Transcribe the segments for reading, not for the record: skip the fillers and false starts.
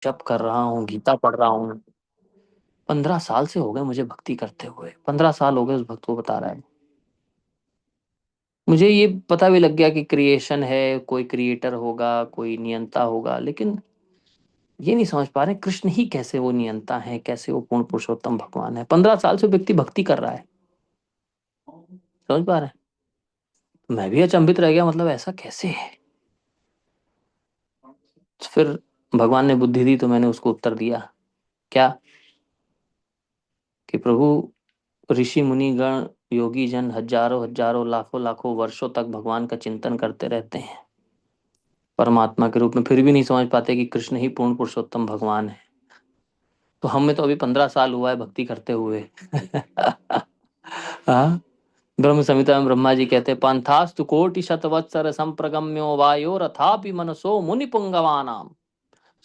जप कर रहा हूँ, गीता पढ़ रहा हूँ। 15 साल से हो गए मुझे भक्ति करते हुए, 15 साल हो गए उस भक्त को, बता रहा है। मुझे ये पता भी लग गया कि क्रिएशन है, कोई क्रिएटर होगा, कोई नियंता होगा, लेकिन ये नहीं समझ पा रहे कृष्ण ही कैसे वो नियंता है, कैसे वो पूर्ण पुरुषोत्तम भगवान है। 15 साल से व्यक्ति भक्ति कर रहा है, समझ पा रहे हैं? मैं भी अचंभित रह गया, मतलब ऐसा कैसे है। फिर भगवान ने बुद्धि दी तो मैंने उसको उत्तर दिया, क्या, कि प्रभु, ऋषि मुनि गण, योगी जन हजारों हजारों लाखों लाखों वर्षों तक भगवान का चिंतन करते रहते हैं परमात्मा के रूप में, फिर भी नहीं समझ पाते कि कृष्ण ही पूर्ण पुरुषोत्तम भगवान है। तो हमें तो अभी 15 साल हुआ है भक्ति करते हुए। हाँ। ब्रह्म संहिता में ब्रह्मा जी कहते हैं, पंथास्तु कोटि शतवत्सर संप्रगम्यो वायो रथापि मनसो मुनि पुंगवानाम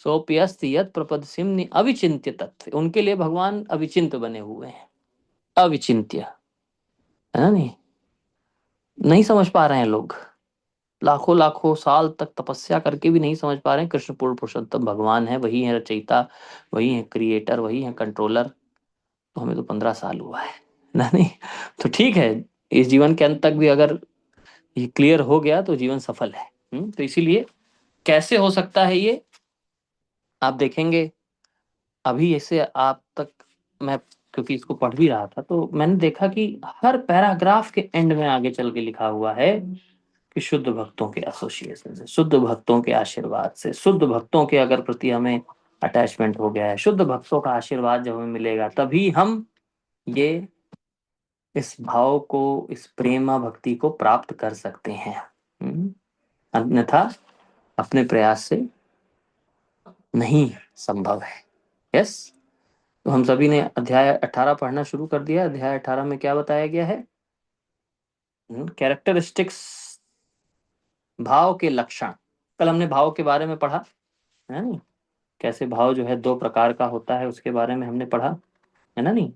सोप्यस्ति यत् प्रपद सिमनि अविचिन्त्य तत्व। उनके लिए भगवान अविचिंत बने हुए हैं, अविचिंत्य, है ना? नहीं, नहीं समझ पा रहे हैं लोग। लाखों लाखों साल तक तपस्या करके भी नहीं समझ पा रहे हैं कृष्ण पूर्ण पुरुषोत्तम भगवान है, वही है रचयिता, वही है क्रिएटर, वही है कंट्रोलर। तो हमें तो 15 साल हुआ है ना, नहीं? तो ठीक है, इस जीवन के अंत तक भी अगर ये क्लियर हो गया तो जीवन सफल है। तो इसीलिए कैसे हो सकता है ये, आप देखेंगे। अभी ऐसे आप तक मैं, क्योंकि इसको पढ़ भी रहा था, तो मैंने देखा कि हर पैराग्राफ के एंड में आगे चल के लिखा हुआ है कि शुद्ध भक्तों के एसोसिएशन से, शुद्ध भक्तों के आशीर्वाद से, शुद्ध भक्तों के अगर प्रति हमें अटैचमेंट हो गया है, शुद्ध भक्तों का आशीर्वाद जब हमें मिलेगा तभी हम ये इस भाव को, इस प्रेमा भक्ति को प्राप्त कर सकते हैं। अन्यथा अपने प्रयास से नहीं संभव है। यस। तो हम सभी ने अध्याय 18 पढ़ना शुरू कर दिया। अध्याय 18 में क्या बताया गया है? कैरेक्टरिस्टिक्स, भाव के लक्षण। कल हमने भाव के बारे में पढ़ा, है नहीं? कैसे भाव जो है 2 प्रकार का होता है, उसके बारे में हमने पढ़ा, है ना? नहीं,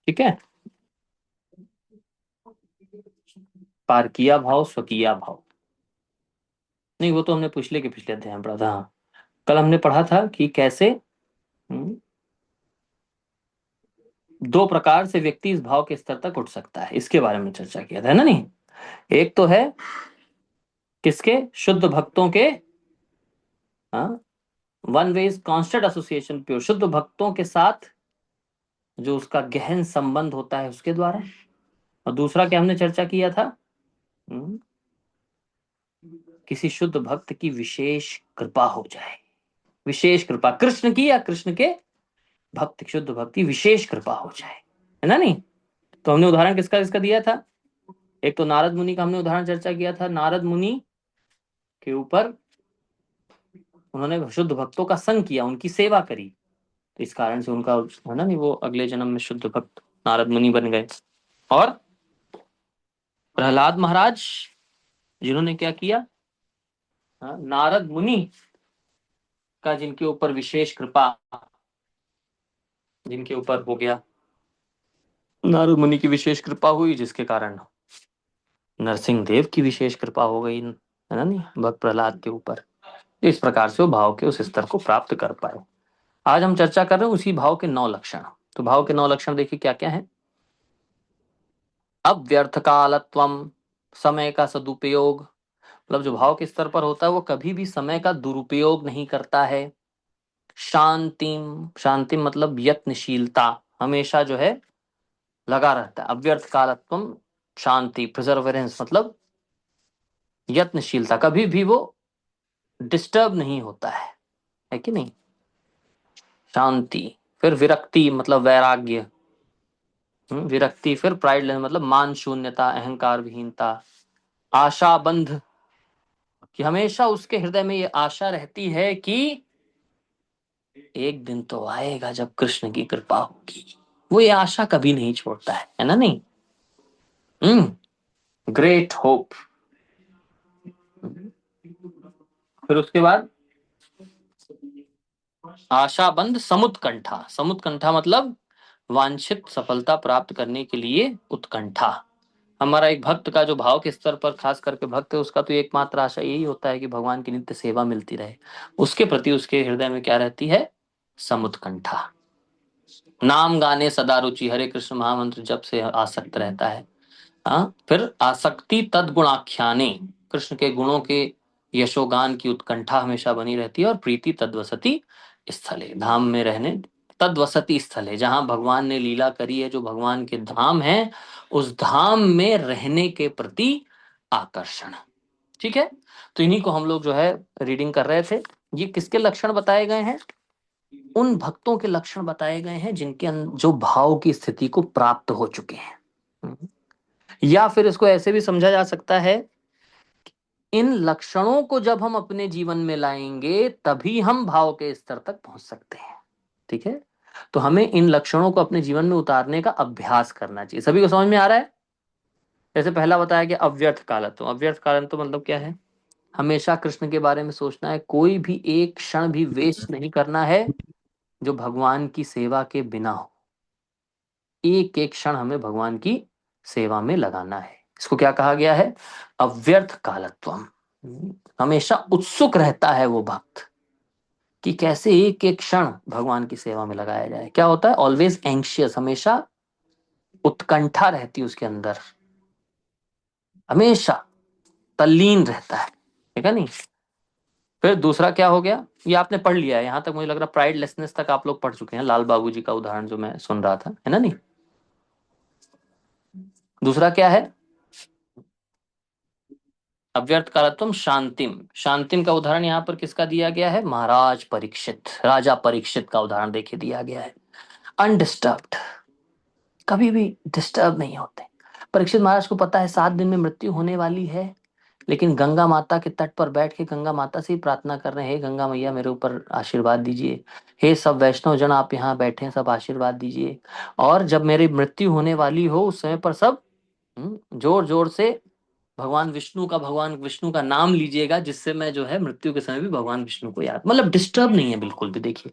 ठीक है। पारकिया भाव, स्वकीय भाव। नहीं, वो तो हमने पिछले अध्याय में पढ़ा था। हाँ, कल हमने पढ़ा था कि कैसे 2 प्रकार से व्यक्ति इस भाव के स्तर तक उठ सकता है, इसके बारे में चर्चा किया था, है ना? नहीं, एक तो है किसके, शुद्ध भक्तों के, one way is constant association pure, शुद्ध भक्तों के साथ जो उसका गहन संबंध होता है उसके द्वारा। और दूसरा क्या हमने चर्चा किया था? हम्म, किसी शुद्ध भक्त की विशेष कृपा हो जाए, विशेष कृपा कृष्ण की या कृष्ण के भक्त, शुद्ध भक्ति विशेष कृपा हो जाए, है ना? नहीं, तो हमने उदाहरण किसका किसका दिया था? एक तो नारद मुनि का हमने उदाहरण चर्चा किया था। नारद मुनि के ऊपर उन्होंने शुद्ध भक्तों का संग किया, उनकी सेवा करी, तो इस कारण से उनका, है ना, नहीं, वो अगले जन्म में शुद्ध भक्त नारद मुनि बन गए। और प्रहलाद महाराज, जिन्होंने क्या किया, नारद मुनि का जिनके ऊपर विशेष कृपा, जिनके ऊपर हो गया, नारद मुनि की विशेष कृपा हुई, जिसके कारण नरसिंह देव की विशेष कृपा हो गई, है ना? नहीं, भक्त प्रहलाद के ऊपर। इस प्रकार से वो भाव के उस स्तर को प्राप्त कर पाए। आज हम चर्चा कर रहे हैं उसी भाव के 9 लक्षण। तो भाव के 9 लक्षण देखिए क्या क्या है। अव्यर्थ कालत्वम, समय का सदुपयोग, मतलब जो भाव के स्तर पर होता है वो कभी भी समय का दुरुपयोग नहीं करता है। शांतिम, शांति मतलब यत्नशीलता, हमेशा जो है लगा रहता है। अव्यर्थ कालत्वम, शांति, प्रिजर्वेरेंस मतलब यत्नशीलता, कभी भी वो डिस्टर्ब नहीं होता है कि नहीं? शांति। फिर विरक्ति मतलब वैराग्य, विरक्ति। फिर प्राइड मतलब मान शून्यता, अहंकार विहीनता। आशा बंध, कि हमेशा उसके हृदय में ये आशा रहती है कि एक दिन तो आएगा जब कृष्ण की कृपा होगी। वो ये आशा कभी नहीं छोड़ता है ना? नहीं, ग्रेट होप। फिर उसके बाद आशाबंध समुत्कंठा। समुत्कंठा मतलब वांछित सफलता प्राप्त करने के लिए उत्कंठा, हमारा एक भक्त का जो भाव के स्तर पर खास करके भक्त है, उसका तो एकमात्र आशा यही होता है कि भगवान की नित्य सेवा मिलती रहे। उसके प्रति उसके हृदय में क्या रहती है? समुत्कंठा। नाम गाने सदा रुचि, हरे कृष्ण महामंत्र जप से आसक्त रहता है। हाँ, फिर आसक्ति तद्गुणाख्याने, कृष्ण के गुणों के यशोगान की उत्कंठा हमेशा बनी रहती है। और प्रीति तद्वसति स्थले, धाम में रहने, तद्वसति स्थले, जहां भगवान ने लीला करी है, जो भगवान के धाम है, उस धाम में रहने के प्रति आकर्षण। ठीक है, तो इन्हीं को हम लोग जो है रीडिंग कर रहे थे। ये किसके लक्षण बताए गए हैं? उन भक्तों के लक्षण बताए गए हैं जिनके जो भाव की स्थिति को प्राप्त हो चुके हैं। या फिर इसको ऐसे भी समझा जा सकता है, इन लक्षणों को जब हम अपने जीवन में लाएंगे तभी हम भाव के स्तर तक पहुंच सकते हैं। ठीक है, तो हमें इन लक्षणों को अपने जीवन में उतारने का अभ्यास करना चाहिए। सभी को समझ में आ रहा है? जैसे पहला बताया कि अव्यर्थ कालत्व, अव्यर्थ कालत्व मतलब क्या है? हमेशा कृष्ण के बारे में सोचना है, कोई भी एक क्षण भी वेस्ट नहीं करना है जो भगवान की सेवा के बिना हो। एक एक क्षण हमें भगवान की सेवा में लगाना है। इसको क्या कहा गया है? अव्यर्थ कालत्वम। हमेशा उत्सुक रहता है वो भक्त कि कैसे एक एक क्षण भगवान की सेवा में लगाया जाए। क्या होता है? ऑलवेज एंशियस, हमेशा उत्कंठा रहती है उसके अंदर, हमेशा तल्लीन रहता है। ठीक है नहीं? फिर दूसरा क्या हो गया? ये आपने पढ़ लिया है यहां तक, मुझे लग रहा प्राइडलेसनेस तक आप लोग पढ़ चुके हैं, लाल बाबू जी का उदाहरण जो मैं सुन रहा था, है ना? नहीं, दूसरा क्या है? अव्यर्थ कालत्वम शांतिम। शांतिम का उदाहरण यहाँ पर किसका दिया गया है? महाराज परीक्षित, राजा परीक्षित का उदाहरण देखिए दिया गया है। अनडिस्टर्ब्ड, कभी भी डिस्टर्ब नहीं होते। परीक्षित महाराज को पता है 7 दिन में मृत्यु होने वाली है, लेकिन गंगा माता के तट पर बैठ के गंगा माता से ही प्रार्थना कर रहे हैं, हे गंगा मैया मेरे ऊपर आशीर्वाद दीजिए, हे सब वैष्णव जन आप यहाँ बैठे हैं सब आशीर्वाद दीजिए, और जब मेरी मृत्यु होने वाली हो उस समय पर सब जोर जोर से भगवान विष्णु का नाम लीजिएगा, जिससे मैं जो है मृत्यु के समय भी भगवान विष्णु को याद, मतलब डिस्टर्ब नहीं है बिल्कुल भी, देखिए,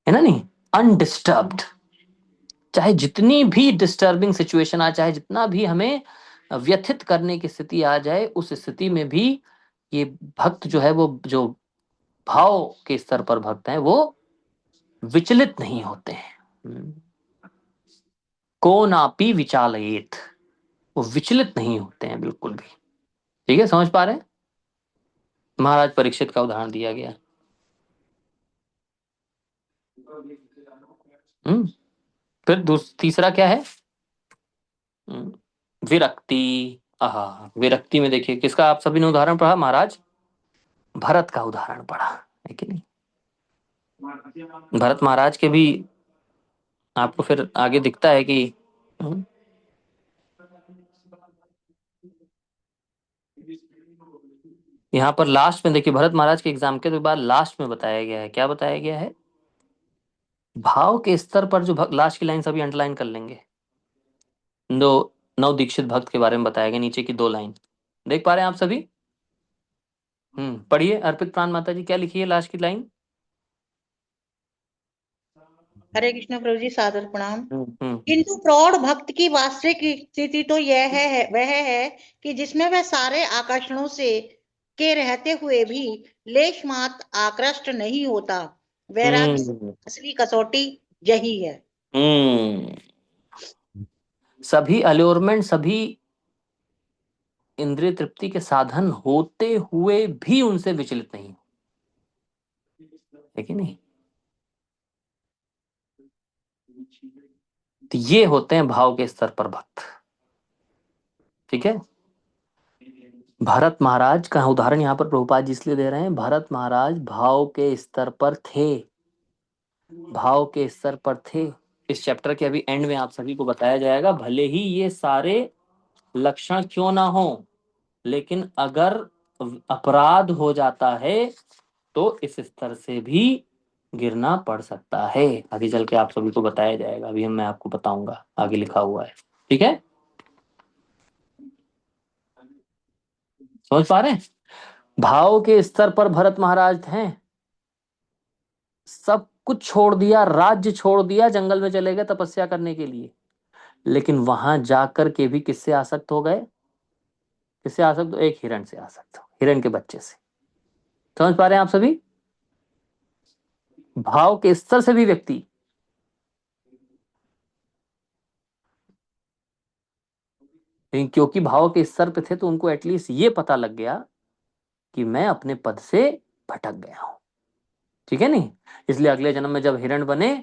है ना? नहीं, अनडिस्टर्ब्ड। चाहे जितनी भी डिस्टर्बिंग सिचुएशन आ, चाहे जितना भी हमें व्यथित करने की स्थिति आ जाए, उस स्थिति में भी ये भक्त जो है, वो जो भाव के स्तर पर भक्त हैं, वो विचलित नहीं होते हैं। को नापी विचालयेत, वो विचलित नहीं होते हैं बिल्कुल भी। ठीक है, समझ पा रहे हैं? महाराज परीक्षित का उदाहरण दिया गया। हम्म फिर तीसरा क्या है? हम्म, विरक्ति। आहा, विरक्ति में देखिए किसका आप सभी ने उदाहरण पढ़ा? महाराज भरत का उदाहरण पढ़ा है कि नहीं? भरत महाराज के भी आपको फिर आगे दिखता है कि हम्म, यहाँ पर लास्ट में देखिए, भरत महाराज के एग्जाम के बाद लास्ट में बताया गया है, क्या बताया गया है? भाव के स्तर पर जो लास्ट की लाइन सभी अंडरलाइन कर लेंगे, दो नव दीक्षित भक्त के बारे में बताया गया, नीचे की 2 लाइन देख पा रहे हैं आप सभी? पढ़िए, अर्पित प्राण माता जी क्या लिखी है लास्ट की लाइन? हरे कृष्ण प्रभु जी, सादर प्रणाम। हम्म किंतु प्रौढ़ भक्त की वास्तविक स्थिति तो यह है वह है कि जिसमें वह सारे आकर्षणों से के रहते हुए भी लेश मात्र आकृष्ट नहीं होता। वैराग्य की हम्म असली कसौटी यही है। हम्म सभी अल्योरमेंट, सभी इंद्रिय तृप्ति के साधन होते हुए भी उनसे विचलित नहीं, है कि नहीं? तो ये होते हैं भाव के स्तर पर भक्त। ठीक है, भरत महाराज का उदाहरण यहाँ पर प्रभुपाद जी इसलिए दे रहे हैं, भरत महाराज भाव के स्तर पर थे, भाव के स्तर पर थे। इस चैप्टर के अभी एंड में आप सभी को बताया जाएगा, भले ही ये सारे लक्षण क्यों ना हो, लेकिन अगर अपराध हो जाता है तो इस स्तर से भी गिरना पड़ सकता है। आगे चल के आप सभी को बताया जाएगा, अभी मैं आपको बताऊंगा, आगे लिखा हुआ है। ठीक है, समझ पा रहे हैं? भाव के स्तर पर भरत महाराज हैं, सब कुछ छोड़ दिया, राज्य छोड़ दिया, जंगल में चले गए तपस्या करने के लिए, लेकिन वहां जाकर के भी किससे आसक्त हो गए? किससे आसक्त? एक हिरण से आसक्त हो, हिरण के बच्चे से। समझ पा रहे हैं आप सभी? भाव के स्तर से भी व्यक्ति, लेकिन क्योंकि भाव के स्तर पे थे तो उनको एटलीस्ट ये पता लग गया कि मैं अपने पद से भटक गया हूं। ठीक है नहीं? इसलिए अगले जन्म में जब हिरण बने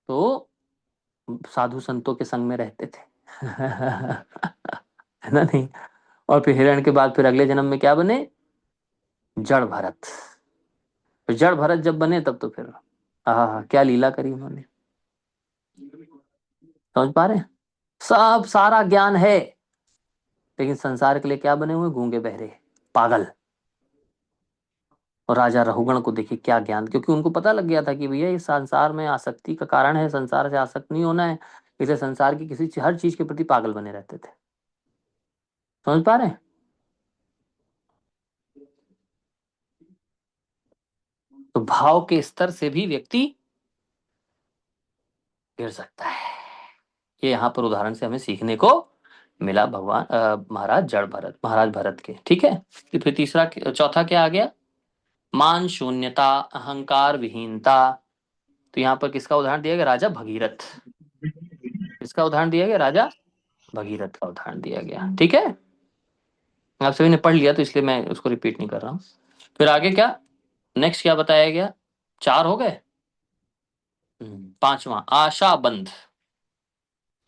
तो साधु संतों के संग में रहते थे। है ना नहीं? और फिर हिरण के बाद फिर अगले जन्म में क्या बने? जड़ भरत। फिर जड़ भरत जब बने तब तो फिर हाँ, क्या लीला करी उन्होंने। समझ पा रहे हैं? सब सारा ज्ञान है, लेकिन संसार के लिए क्या बने हुए? गूंगे बहरे, पागल। और राजा रहुगण को देखिए क्या ज्ञान, क्योंकि उनको पता लग गया था कि भैया इस संसार में आसक्ति का कारण है, संसार से आसक्त नहीं होना है। इसलिए संसार की किसी हर चीज के प्रति पागल बने रहते थे। समझ पा रहे हैं? तो भाव के स्तर से भी व्यक्ति गिर सकता है। ये यहाँ पर उदाहरण से हमें सीखने को मिला भगवान महाराज भरत के। ठीक है? तो फिर तीसरा चौथा क्या आ गया? मान शून्यता, अहंकार विहीनता। तो यहाँ पर किसका उदाहरण दिया गया? राजा भगीरथ। किसका उदाहरण दिया गया? राजा भगीरथ का उदाहरण दिया गया। ठीक है? आप सभी ने पढ़ लिया तो इसलिए मैं उसको रिपीट नहीं कर रहा हूँ। फिर आगे क्या, नेक्स्ट क्या बताया गया? चार हो गए। पांचवा, आशाबंध।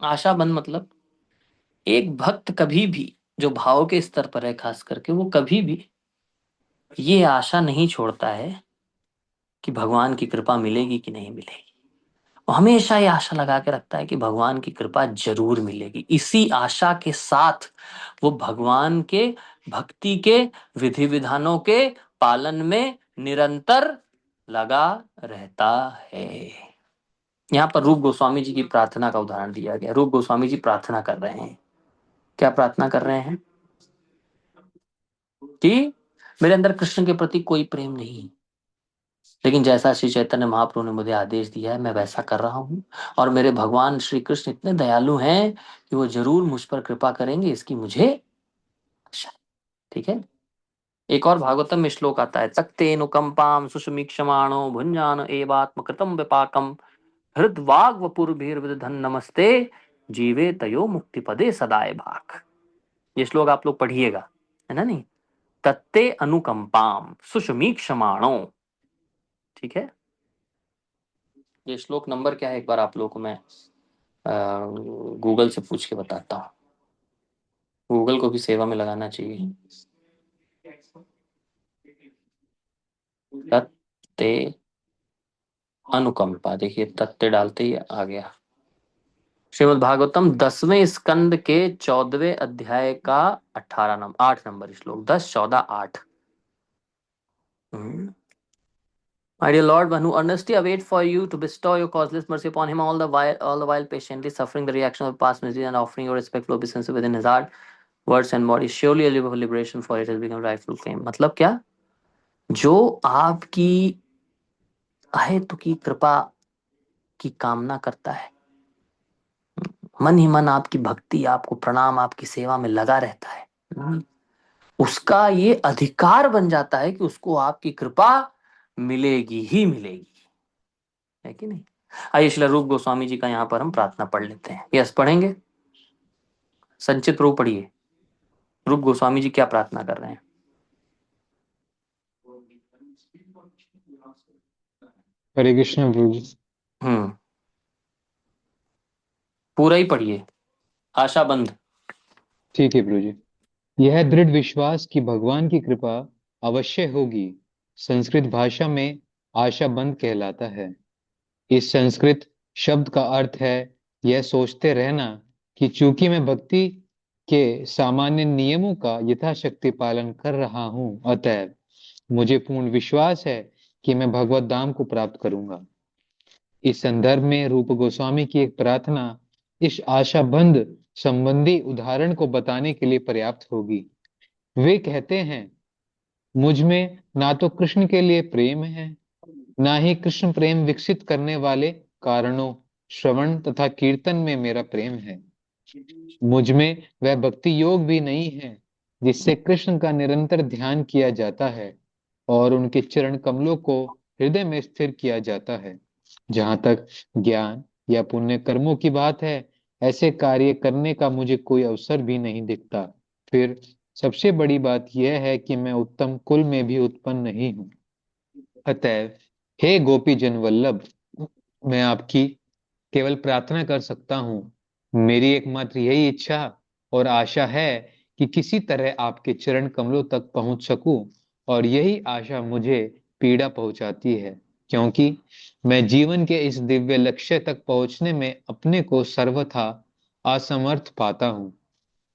आशाबंध मतलब एक भक्त कभी भी, जो भाव के स्तर पर है खास करके, वो कभी भी ये आशा नहीं छोड़ता है कि भगवान की कृपा मिलेगी कि नहीं मिलेगी। वो हमेशा ये आशा लगा के रखता है कि भगवान की कृपा जरूर मिलेगी। इसी आशा के साथ वो भगवान के भक्ति के विधि विधानों के पालन में निरंतर लगा रहता है। यहाँ पर रूप गोस्वामी जी की प्रार्थना का उदाहरण दिया गया। रूप गोस्वामी जी प्रार्थना कर रहे हैं। क्या प्रार्थना कर रहे हैं? कि मेरे अंदर कृष्ण के प्रति कोई प्रेम नहीं, लेकिन जैसा श्री चैतन्य महाप्रभु ने मुझे आदेश दिया है मैं वैसा कर रहा हूँ। और मेरे भगवान श्री कृष्ण इतने दयालु हैं कि वो जरूर मुझ पर कृपा करेंगे, इसकी मुझे आशा है। ठीक है? एक और भागवतम में श्लोक आता है, तक्तेनुकंपाम सुषमीक्षमाणो भुंजान एवात्म कृतम विपाकम हृदवाग वपुर्भिर्विदधन नमस्ते जीवे तयो मुक्ति पदे सदाए भाग। ये श्लोक आप लोग पढ़िएगा, है ना नहीं? तत्ते अनुकंपाम सुषमीक्षमाणो। ठीक है? ये श्लोक नंबर क्या है एक बार आप लोगों को मैं गूगल से पूछ के बताता हूँ। गूगल को भी सेवा में लगाना चाहिए। तत्ते अनुकंपा, देखिए तत्ते डालते ही आ गया। श्रीमद् भागवतम 10वें स्कंद के 14वें अध्याय का 8 नंबर श्लोक, 10, 14, 8। My dear Lord, one who earnestly await for you to bestow your causeless mercy upon him, all the while patiently suffering the reaction of past misery and offering your respectful obeisance within his heart, words and body, surely a live of liberation, for it has become rightful claim। मतलब क्या? जो आपकी अहेतु की कृपा की कामना करता है, मन ही मन आपकी भक्ति, आपको प्रणाम, आपकी सेवा में लगा रहता है, उसका ये अधिकार बन जाता है कि उसको आपकी कृपा मिलेगी ही मिलेगी। है कि नहीं? आइए श्री रूप गोस्वामी जी का यहाँ पर हम प्रार्थना पढ़ लेते हैं। यस, पढ़ेंगे? संचित रूप पढ़िए। रूप गोस्वामी जी क्या प्रार्थना कर रहे हैं? हरे कृष्ण प्रभु जी। हम्म, पूरा ही पढ़िए। आशाबंध। ठीक है प्रभु जी। यह दृढ़ विश्वास कि भगवान की कृपा अवश्य होगी संस्कृत भाषा में आशाबंध कहलाता है। इस संस्कृत शब्द का अर्थ है यह सोचते रहना कि चूंकि मैं भक्ति के सामान्य नियमों का यथाशक्ति पालन कर रहा हूं, अतएव मुझे पूर्ण विश्वास है कि मैं भगवत धाम को प्राप्त करूंगा। इस संदर्भ में रूप गोस्वामी की एक प्रार्थना इस आशाबंध संबंधी उदाहरण को बताने के लिए पर्याप्त होगी। वे कहते हैं, मुझ में ना तो कृष्ण के लिए प्रेम है, ना ही कृष्ण प्रेम विकसित करने वाले कारणों श्रवण तथा कीर्तन में मेरा प्रेम है। मुझ में वह भक्ति योग भी नहीं है जिससे कृष्ण का निरंतर ध्यान किया जाता है और उनके चरण कमलों को हृदय में स्थिर किया जाता है। जहां तक ज्ञान या पुण्य कर्मों की बात है, ऐसे कार्य करने का मुझे कोई अवसर भी नहीं दिखता। फिर सबसे बड़ी बात यह है कि मैं उत्तम कुल में भी उत्पन्न नहीं हूँ। अतएव हे गोपी जन वल्लभ, मैं आपकी केवल प्रार्थना कर सकता हूँ। मेरी एकमात्र यही इच्छा और आशा है कि किसी तरह आपके चरण कमलों तक पहुंच सकूं, और यही आशा मुझे पीड़ा पहुंचाती है, क्योंकि मैं जीवन के इस दिव्य लक्ष्य तक पहुंचने में अपने को सर्वथा असमर्थ पाता हूँ।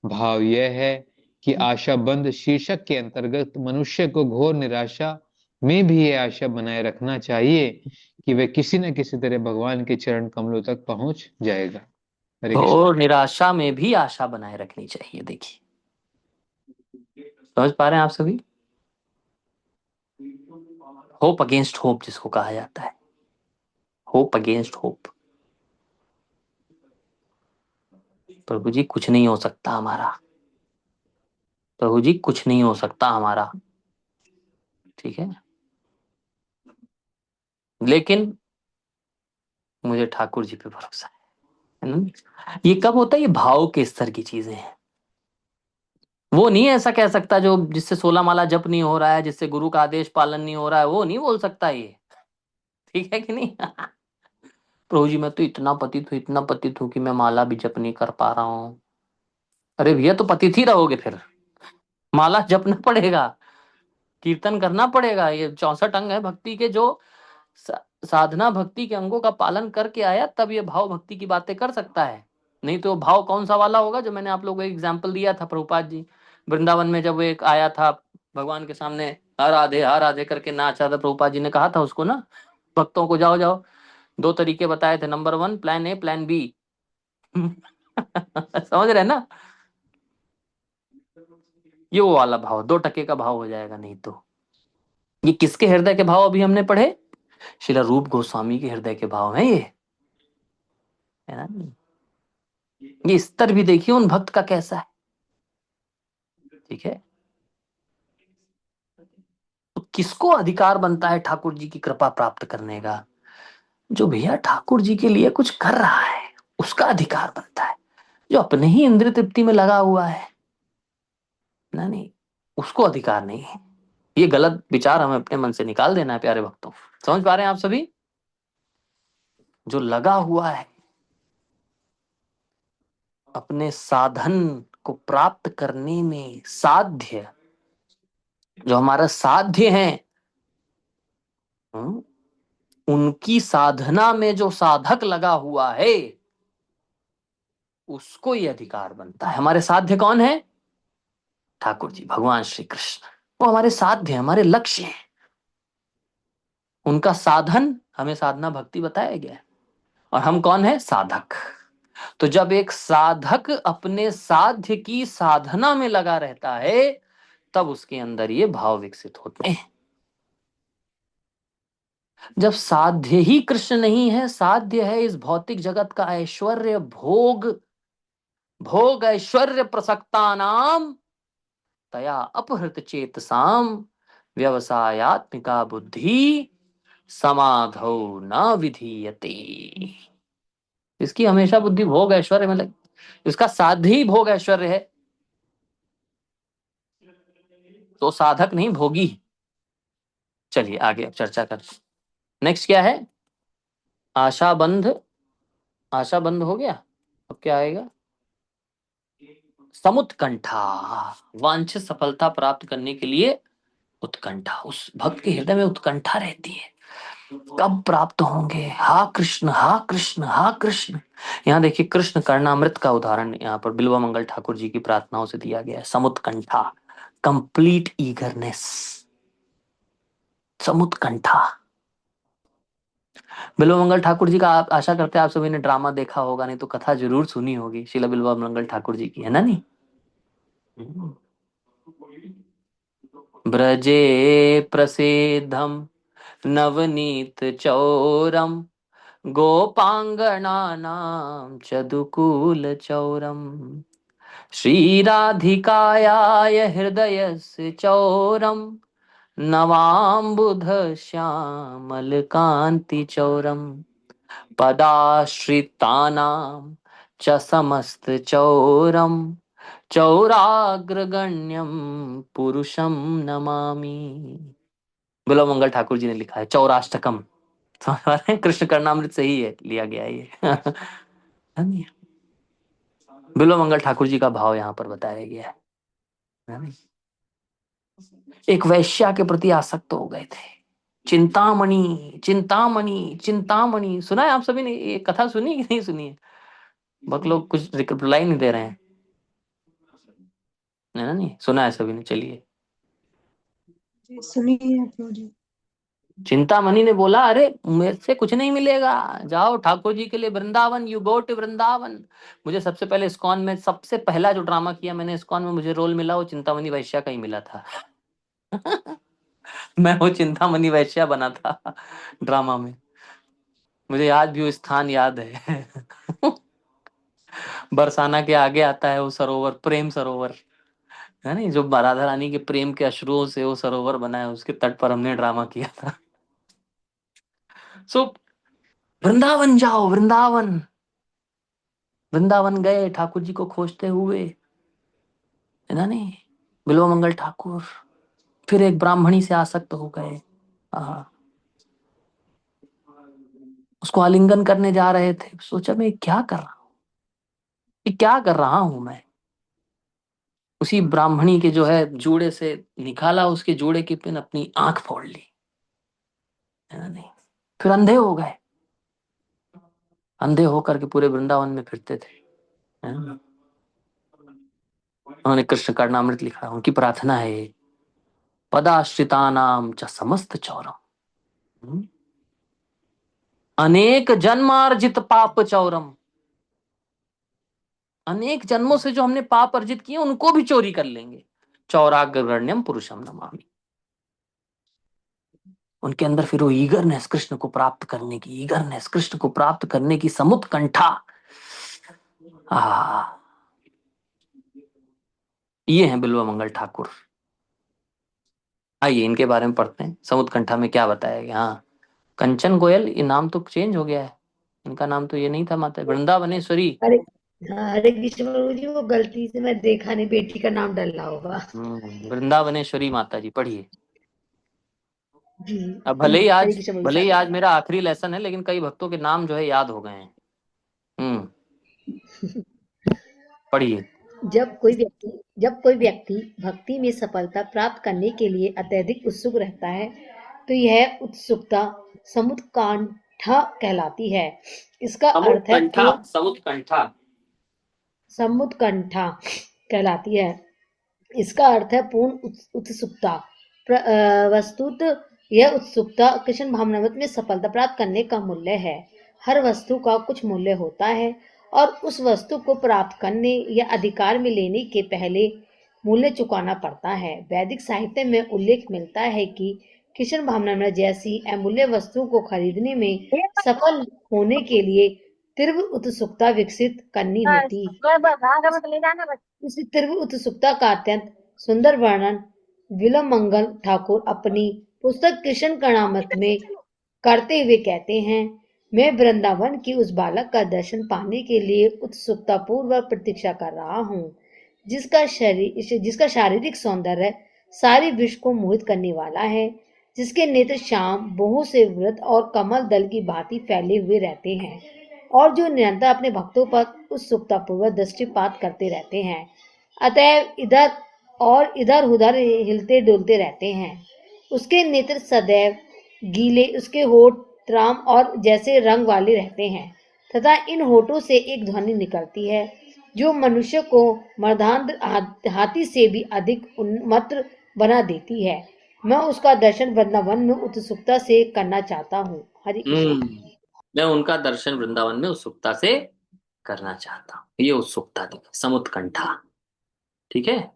भाव यह है कि आशाबंध शीर्षक के अंतर्गत मनुष्य को घोर निराशा में भी यह आशा बनाए रखना चाहिए कि वह किसी न किसी तरह भगवान के चरण कमलों तक पहुंच जाएगा। हरे कृष्ण। और निराशा में भी आशा बनाए रखनी चाहिए। देखिए, समझ पा रहे हैं आप सभी? होप अगेंस्ट होप जिसको कहा जाता है, होप अगेंस्ट होप। प्रभु जी कुछ नहीं हो सकता हमारा, प्रभु जी कुछ नहीं हो सकता हमारा, ठीक है, लेकिन मुझे ठाकुर जी पे भरोसा है ना? ये कब होता है? ये भाव के स्तर की चीजें हैं। वो नहीं ऐसा कह सकता जो जिससे 16 माला जप नहीं हो रहा है, जिससे गुरु का आदेश पालन नहीं हो रहा है, वो नहीं बोल सकता ये, ठीक है कि नहीं? प्रभु जी मैं तो इतना पतित हूँ, इतना पतित हूँ कि मैं माला भी जप नहीं कर पा रहा हूँ। अरे भैया, तो पतित ही रहोगे फिर, माला जपना पड़ेगा, कीर्तन करना पड़ेगा। ये 64 अंग है भक्ति के, जो साधना भक्ति के अंगों का पालन करके आया, तब ये भाव भक्ति की बातें कर सकता है। नहीं तो भाव कौन सा वाला होगा जो मैंने आप लोगों को एग्जाम्पल दिया था, प्रभुपाद जी वृंदावन में जब वो एक आया था भगवान के सामने, हर आधे करके नाचा था, प्रभुपाद जी ने कहा था उसको ना, भक्तों को जाओ जाओ, दो तरीके बताए थे, number 1 plan A, plan B. समझ रहे ना? ये वो वाला भाव 2 टके का भाव हो जाएगा। नहीं तो ये किसके हृदय के भाव अभी हमने पढ़े? श्रील रूप गोस्वामी के हृदय के भाव हैं ये, है ना? ये स्तर भी देखिए उन भक्त का कैसा है, ठीक है। तो किसको अधिकार बनता है ठाकुर जी की कृपा प्राप्त करने का? जो भैया ठाकुर जी के लिए कुछ कर रहा है, उसका अधिकार बनता है। जो अपने ही इंद्रिय तृप्ति में लगा हुआ है ना, नहीं, उसको अधिकार नहीं है। ये गलत विचार हमें अपने मन से निकाल देना है प्यारे भक्तों। समझ पा रहे हैं आप सभी? जो लगा हुआ है अपने साधन को प्राप्त करने में, साध्य, जो हमारा साध्य है, हम्म, उनकी साधना में जो साधक लगा हुआ है, उसको ये अधिकार बनता है। हमारे साध्य कौन है? ठाकुर जी, भगवान श्री कृष्ण। वो हमारे साध्य, हमारे लक्ष्य हैं। उनका साधन हमें साधना भक्ति बताया गया है, और हम कौन है? साधक। तो जब एक साधक अपने साध्य की साधना में लगा रहता है, तब उसके अंदर ये भाव विकसित होते हैं। जब साध्य ही कृष्ण नहीं है, साध्य है इस भौतिक जगत का ऐश्वर्य, भोग, भोग ऐश्वर्य प्रसक्ता नाम तया अपहृत चेतसाम व्यवसायात्मिका बुद्धि समाधौ न विधीयते। इसकी हमेशा बुद्धि भोग ऐश्वर्य में लगी, इसका साध्य ही भोग ऐश्वर्य है, तो साधक नहीं, भोगी। चलिए आगे अब चर्चा करते। नेक्स्ट क्या है? आशाबंध। आशाबंध हो गया। अब क्या आएगा? समुत्कंठा। वांछित सफलता प्राप्त करने के लिए उत्कंठा, उस भक्त के हृदय में उत्कंठा रहती है, कब प्राप्त होंगे? हा कृष्ण, हा कृष्ण, हा कृष्ण। यहाँ देखिए, कृष्ण कर्णामृत का उदाहरण यहाँ पर बिल्वा मंगल ठाकुर जी की प्रार्थनाओं से दिया गया है। समुत्कंठा, कंप्लीट ईगरनेस, समुत्कंठा। बिल्वा मंगल ठाकुर जी का आप आशा करते हैं आप सभी ने ड्रामा देखा होगा, नहीं तो कथा जरूर सुनी होगी शिला बिल्वा मंगल ठाकुर जी की, है ना? नहीं, ब्रजे प्रसिद्धम नवनीत चौरम गोपाङ्गनानां च चौरम् श्रीराधिकायाय हृदयस्य चौरम् नवाम्बुधश्यामलकान्तिचौरम् पदाश्रितानां च समस्तचौरम् चौराग्रगण्यं पुरुषं नमामि। बिलो मंगल ठाकुर जी ने लिखा है चौराष्टकम। समझ पा रहे हैं? कृष्ण कर्णामृत से ही है लिया गया है ये। है नहीं? बिलो मंगल ठाकुर जी का भाव यहाँ पर बताया गया है नहीं? एक वैश्या के प्रति आसक्त हो गए थे। चिंतामणि चिंतामणि चिंतामणि, सुना है आप सभी ने ये कथा? सुनी कि नहीं सुनी है? बहुत लोग कुछ रिप्लाई नहीं दे रहे हैं, है ना? नहीं सुना है सभी ने? चलिए, सुनिए प्रभु। चिंतामणि ने बोला, अरे मेरे से कुछ नहीं मिलेगा, जाओ ठाकुर जी के लिए Vrindavan, you go to Vrindavan. मुझे सबसे पहले इस्कॉन में, सबसे पहला जो ड्रामा किया मैंने इस्कॉन में, मुझे रोल मिला वो चिंतामणि वैश्या का ही मिला था। मैं वो चिंतामणि वैश्या बना था ड्रामा में। मुझे आज भी वो स्थान याद है। बरसाना के आगे आता है वो सरोवर, प्रेम सरोवर, है नहीं? जो राधा रानी के प्रेम के अश्रुओं से वो सरोवर बना है, उसके तट पर हमने ड्रामा किया था। सो वृंदावन जाओ, वृंदावन। वृंदावन गए ठाकुर जी को खोजते हुए, है ना? नहीं, बिल्व मंगल ठाकुर फिर एक ब्राह्मणी से आसक्त हो गए। हाँ, उसको आलिंगन करने जा रहे थे। सोचा मैं क्या कर रहा हूँ, ये क्या कर रहा हूं मैं? उसी ब्राह्मणी के जो है जूड़े से निकाला, उसके जूड़े की पिन, अपनी आंख फोड़ ली, है ना? नहीं, फिर अंधे हो गए। अंधे होकर के पूरे वृंदावन में फिरते थे, है ना? उन्होंने कृष्ण कर्णामृत लिखा, उनकी प्रार्थना है, पदाश्रितानाम च समस्त चौरम अनेक जन्मार्जित पाप चौरम। अनेक जन्मों से जो हमने पाप अर्जित किए उनको भी चोरी कर लेंगे। चौराग्रगण्यम पुरुषम नमामि। उनके अंदर फिर वो ईगरनेस, कृष्ण को प्राप्त करने की ईगरनेस, कृष्ण को प्राप्त करने की समुत्कंठा। ये हैं बिल्व मंगल ठाकुर। आइए इनके बारे में पढ़ते हैं, समुत्कंठा में क्या बताया गया। हाँ, कंचन गोयल, ये नाम तो चेंज हो गया है, इनका नाम तो ये नहीं था। माता वृंदावनेश्वरी। अरे हाँ, हरे कृष्ण प्रभु जी, वो गलती से मैं देखा नहीं, बेटी का नाम डला होगा। वृंदावनेश्वरी माता जी, पढ़िए। जी। अब हरे कृष्ण प्रभु भले ही जी। आज मेरा आखिरी लेसन है, लेकिन कई भक्तों के नाम जो है याद हो गए हैं। पढ़िए। जब कोई व्यक्ति भक्ति में सफलता प्राप्त करने के लिए अत्यधिक उत्सुक रहता है, तो यह उत्सुकता समुत्कंठा कहलाती है। इसका अर्थ है समुत्कंठा समुत्कंठा कहलाती है। इसका अर्थ है पूर्ण उत्सुकता। वस्तुतः यह उत्सुकता कृष्ण भावनामृत में सफलता प्राप्त करने का मूल्य है। हर वस्तु का कुछ मूल्य होता है और उस वस्तु को प्राप्त करने या अधिकार में लेने के पहले मूल्य चुकाना पड़ता है। वैदिक साहित्य में उल्लेख मिलता है कि कृष्ण भावनामृत जैसी अमूल्य वस्तु को खरीदने में सफल होने के लिए तीव्र उत्सुकता विकसित करनी होती। इस तीव्र उत्सुकता का अत्यंत सुंदर वर्णन बिल्व मंगल ठाकुर अपनी पुस्तक कृष्ण कर्णामृत में करते हुए कहते हैं, मैं वृंदावन की उस बालक का दर्शन पाने के लिए उत्सुकता पूर्वक प्रतीक्षा कर रहा हूँ, जिसका शारीरिक सौंदर्य सारी विश्व को मोहित करने वाला है, जिसके नेत्र श्याम बहु से वृत और कमल दल की भांति फैले हुए रहते हैं और जो निरंतर अपने भक्तों पर उत्सुकतापूर्वक दृष्टिपात करते रहते हैं। अतएव इधर उधर हिलते डुलते रहते हैं। उसके नेत्र सदैव गीले, उसके होठ त्राम और जैसे रंग वाले रहते हैं तथा इन होठों से एक ध्वनि निकलती है जो मनुष्य को मर्दान्ध हाथी से भी अधिक उन्मत्त बना देती है। मैं उसका दर्शन वृंदावन में उत्सुकता से करना चाहता हूँ। हरि कृष्ण। मैं उनका दर्शन वृंदावन में उत्सुकता से करना चाहता हूँ। ये उत्सुकता थी, समुत्कंठा। ठीक है।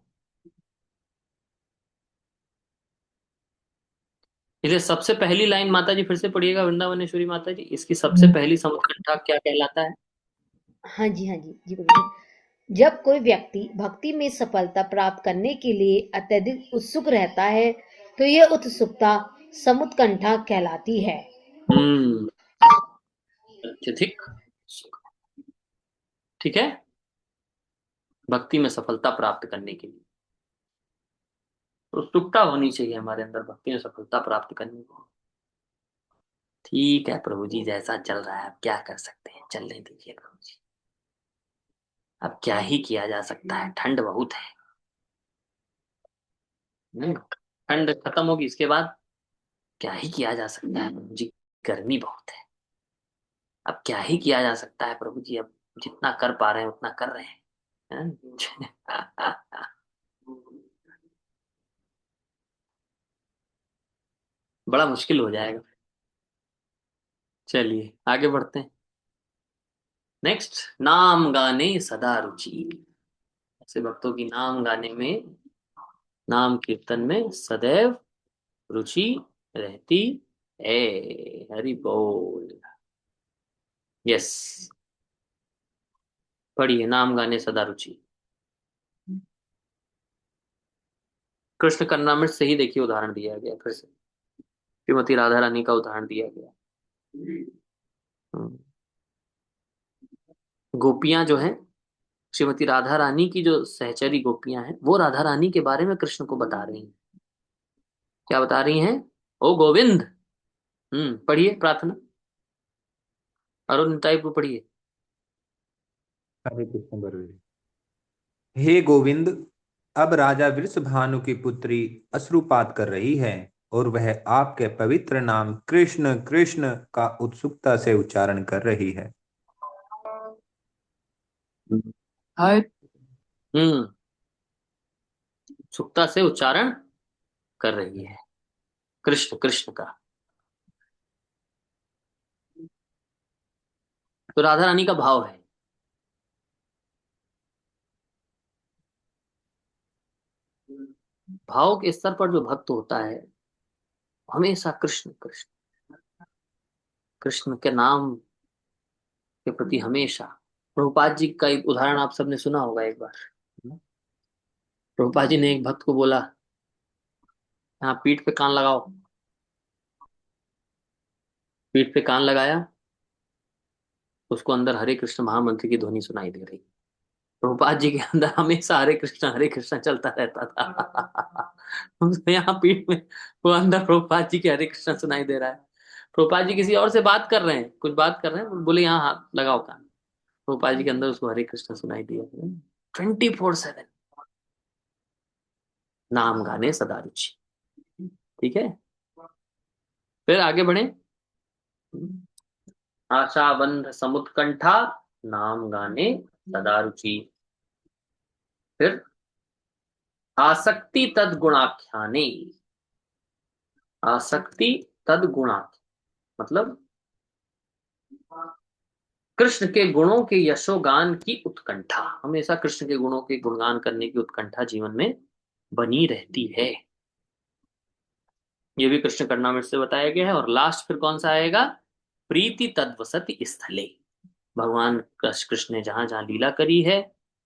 इसलिए सबसे पहली लाइन माता जी फिर से पढ़िएगा, वृंदावनेश्वरी माता जी, इसकी सबसे पहली समुत्कंठा क्या कहलाता है? हाँ जी, हाँ जी, जी गुरुजी। जब कोई व्यक्ति भक्ति में सफलता प्राप्त करने के लिए अत्यधिक उत्सुक रहता है तो यह उत्सुकता समुत्कंठा कहलाती है। हम्म, अत्यधिक सुख। ठीक है, भक्ति में सफलता प्राप्त करने के लिए उत्सुकता होनी चाहिए हमारे अंदर, भक्ति में सफलता प्राप्त करने को। ठीक है प्रभु जी, जैसा चल रहा है अब क्या कर सकते हैं, चलने दीजिए प्रभु जी, अब क्या ही किया जा सकता है, ठंड बहुत है। ठंड खत्म होगी इसके बाद क्या ही किया जा सकता है प्रभु जी, गर्मी बहुत है, अब क्या ही किया जा सकता है प्रभु जी, अब जितना कर पा रहे हैं उतना कर रहे हैं। बड़ा मुश्किल हो जाएगा। चलिए आगे बढ़ते हैं। नेक्स्ट, नाम गाने सदा रुचि। ऐसे भक्तों की नाम गाने में, नाम कीर्तन में सदैव रुचि रहती है। हरि बोल। यस, पढ़िए, नाम गाने सदा रुचि। कृष्ण कर्णामृत से ही देखिए उदाहरण दिया गया, फिर से श्रीमती राधा रानी का उदाहरण दिया गया। हम्म, गोपियां जो हैं, श्रीमती राधा रानी की जो सहचरी गोपियां हैं, वो राधा रानी के बारे में कृष्ण को बता रही हैं। क्या बता रही हैं? ओ गोविंद। पढ़िए प्रार्थना, अरुण निताई को पढ़िए। हरे कृष्ण गुरुजी। हे गोविंद, अब राजा वृषभानु की पुत्री अश्रुपात कर रही है और वह आपके पवित्र नाम कृष्ण कृष्ण का उत्सुकता से उच्चारण कर रही है। हाय। उत्सुकता से उच्चारण कर रही है कृष्ण कृष्ण का। तो राधा रानी का भाव है, भाव के स्तर पर जो भक्त होता है हमेशा कृष्ण कृष्ण, कृष्ण के नाम के प्रति हमेशा। प्रभुपाद जी का एक उदाहरण आप सबने सुना होगा एक बार। प्रभुपाद जी ने एक भक्त को बोला, यहाँ पीठ पे कान लगाओ। पीठ पे कान लगाया, उसको अंदर हरे कृष्ण महामंत्र की ध्वनि सुनाई दे रही। प्रभुपाद जी के अंदर हमेशा हरे कृष्ण चलता रहता था। उसको यहाँ पीठ में वो अंदर प्रभुपाद जी के हरे कृष्ण सुनाई दे रहा है। प्रभुपाद जी किसी और से बात कर रहे हैं, कुछ बात कर रहे हैं, बोले यहाँ हाथ लगाओ कान। प्रभुपाद जी के अंदर उसको हरे कृष्ण सुनाई दिया। 24/7 नाम गाने सदा रुचि। ठीक है, फिर आगे बढ़े। आशा बंध समुत्कंठा, नाम गाने सदा रुचि। फिर आसक्ति तद्गुणाख्याने। आसक्ति तद्गुणाख्यान मतलब कृष्ण के गुणों के यशोगान की उत्कंठा, हमेशा कृष्ण के गुणों के गुणगान करने की उत्कंठा जीवन में बनी रहती है। ये भी कृष्ण कर्णामृत से बताया गया है। और लास्ट फिर कौन सा आएगा? प्रीति तद्वसति स्थले। भगवान कृष्ण ने जहां जहां लीला करी है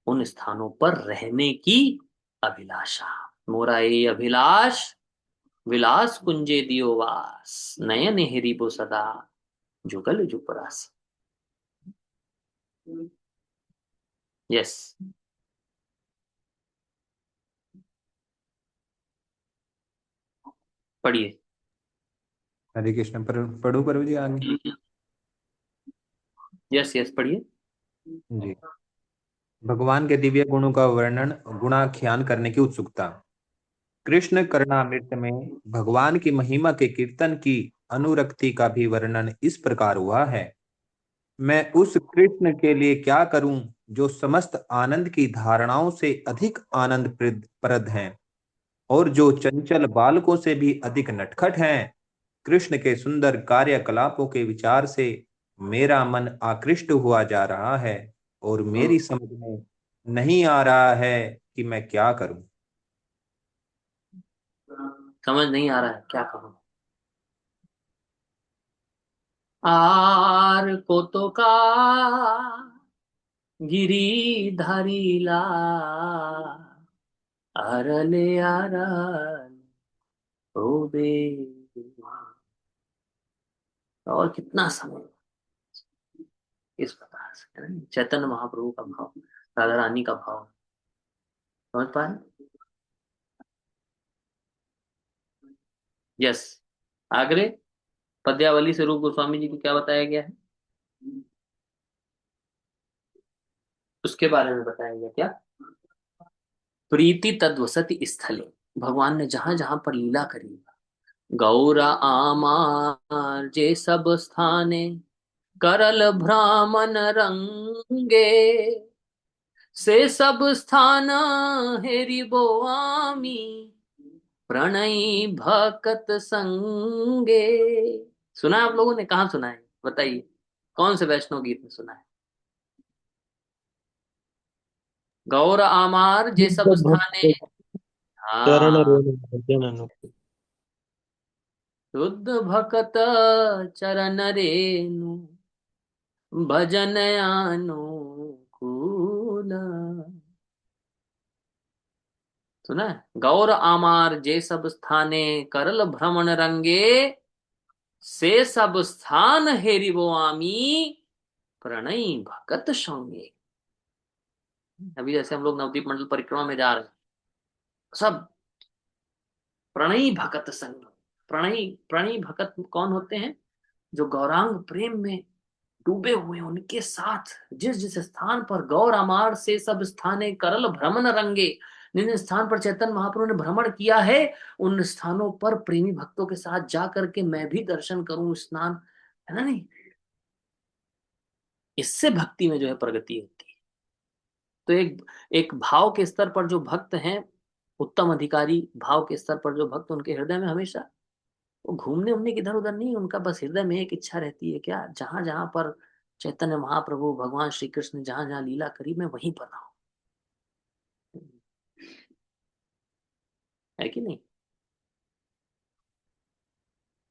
उन स्थानों पर रहने की अभिलाषा। मोरा ये अभिलाष विलास कुंजे दियो वास, नयन हेरिबो सदा जुगल जुपरास। यस, पढ़िए। हरे कृष्ण। पढ़ू प्रभु जी आगे। यस यस, पढ़िए। जी। भगवान के दिव्य गुणों का वर्णन, गुणाख्यान करने की उत्सुकता। कृष्ण कर्णामृत में भगवान की महिमा के कीर्तन की अनुरक्ति का भी वर्णन इस प्रकार हुआ है। मैं उस कृष्ण के लिए क्या करूं जो समस्त आनंद की धारणाओं से अधिक आनंद प्रद हैं और जो चंचल बालकों से भी अधिक नटखट हैं। कृष्ण के सुंदर कार्यकलापों के विचार से मेरा मन आकृष्ट हुआ जा रहा है और मेरी समझ में नहीं आ रहा है कि मैं क्या करूं। समझ नहीं आ रहा है क्या करूं। आर को तो का गिरी ला अरले अरल ओ बे। और कितना समय इस प्रकार से, है ना? चैतन्य महाप्रभु का भाव, राधा रानी का भाव, समझ पाए? यस। आगरे पद्यावली से रूप गोस्वामी जी को क्या बताया गया है, उसके बारे में बताया गया क्या? प्रीति तद्वसति स्थले, भगवान ने जहां जहां पर लीला करी, गौरा आमार जे सब स्थाने करल भ्रामन रंगे, से सब स्थान हेरि बो आमी प्रणयी भकत संगे। सुना है आप लोगों ने? कहाँ सुना है बताइए, कौन से वैष्णव गीत में सुना है? गौर आमार जे सब स्थाने, चरण हाँ, रेणु जनन शुद्ध भकत चरण रेनु भजन अनुकूल। सुना है? गौर आमार जे सब स्थाने करल भ्रमण रंगे, से सब स्थान हेरि वो आमी प्रणयी भगत संगे। अभी जैसे हम लोग नवदीप मंडल परिक्रमा में जा रहे हैं, सब प्रणयी भगत संग। प्रणयी प्रणयी भगत कौन होते हैं? जो गौरांग प्रेम में डूबे हुए, उनके साथ जिस जिस स्थान पर गौर अमार से सब स्थाने करल भ्रमण रंगे, जिन जिन स्थान पर चैतन्य महाप्रभु ने भ्रमण किया है, उन स्थानों पर प्रेमी भक्तों के साथ जा करके मैं भी दर्शन करूं, स्नान, है ना? नहीं, इससे भक्ति में जो है प्रगति होती है। तो एक एक भाव के स्तर पर जो भक्त हैं, उत्तम अधिकारी भाव के स्तर पर जो भक्त, उनके हृदय में हमेशा वो घूमने उमने की इधर उधर नहीं, उनका बस हृदय में एक इच्छा रहती है, क्या? जहां जहां पर चैतन्य महाप्रभु भगवान श्री कृष्ण ने जहां जहां लीला करी, मैं वहीं पर रहूं, है कि नहीं?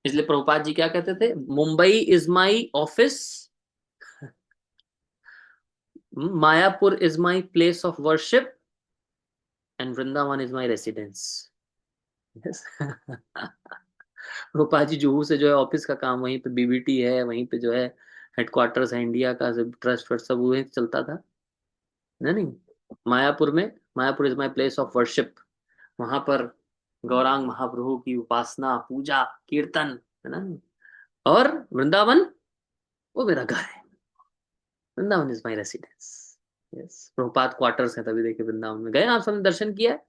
इसलिए प्रभुपाद जी क्या कहते थे? Mumbai is my office, Mayapur is my place of worship, and Vrindavan is my residence. Prabhupada ji Juhu से जो है ऑफिस का काम, वहीं पे बीबीटी है, वहीं पे जो है हेडक्वार्टर्स है इंडिया का, ट्रस्ट वर्स्ट सब वहीं चलता था, नहीं? मायापुर में, Mayapur is my place of worship, वहां पर गौरांग महाप्रभु की उपासना, पूजा, कीर्तन, है ना? और वृंदावन वो मेरा घर है, Vrindavan is my residence. Yes, Prabhupada quarters है, तभी देखिए वृंदावन में गए आप सबने दर्शन किया है।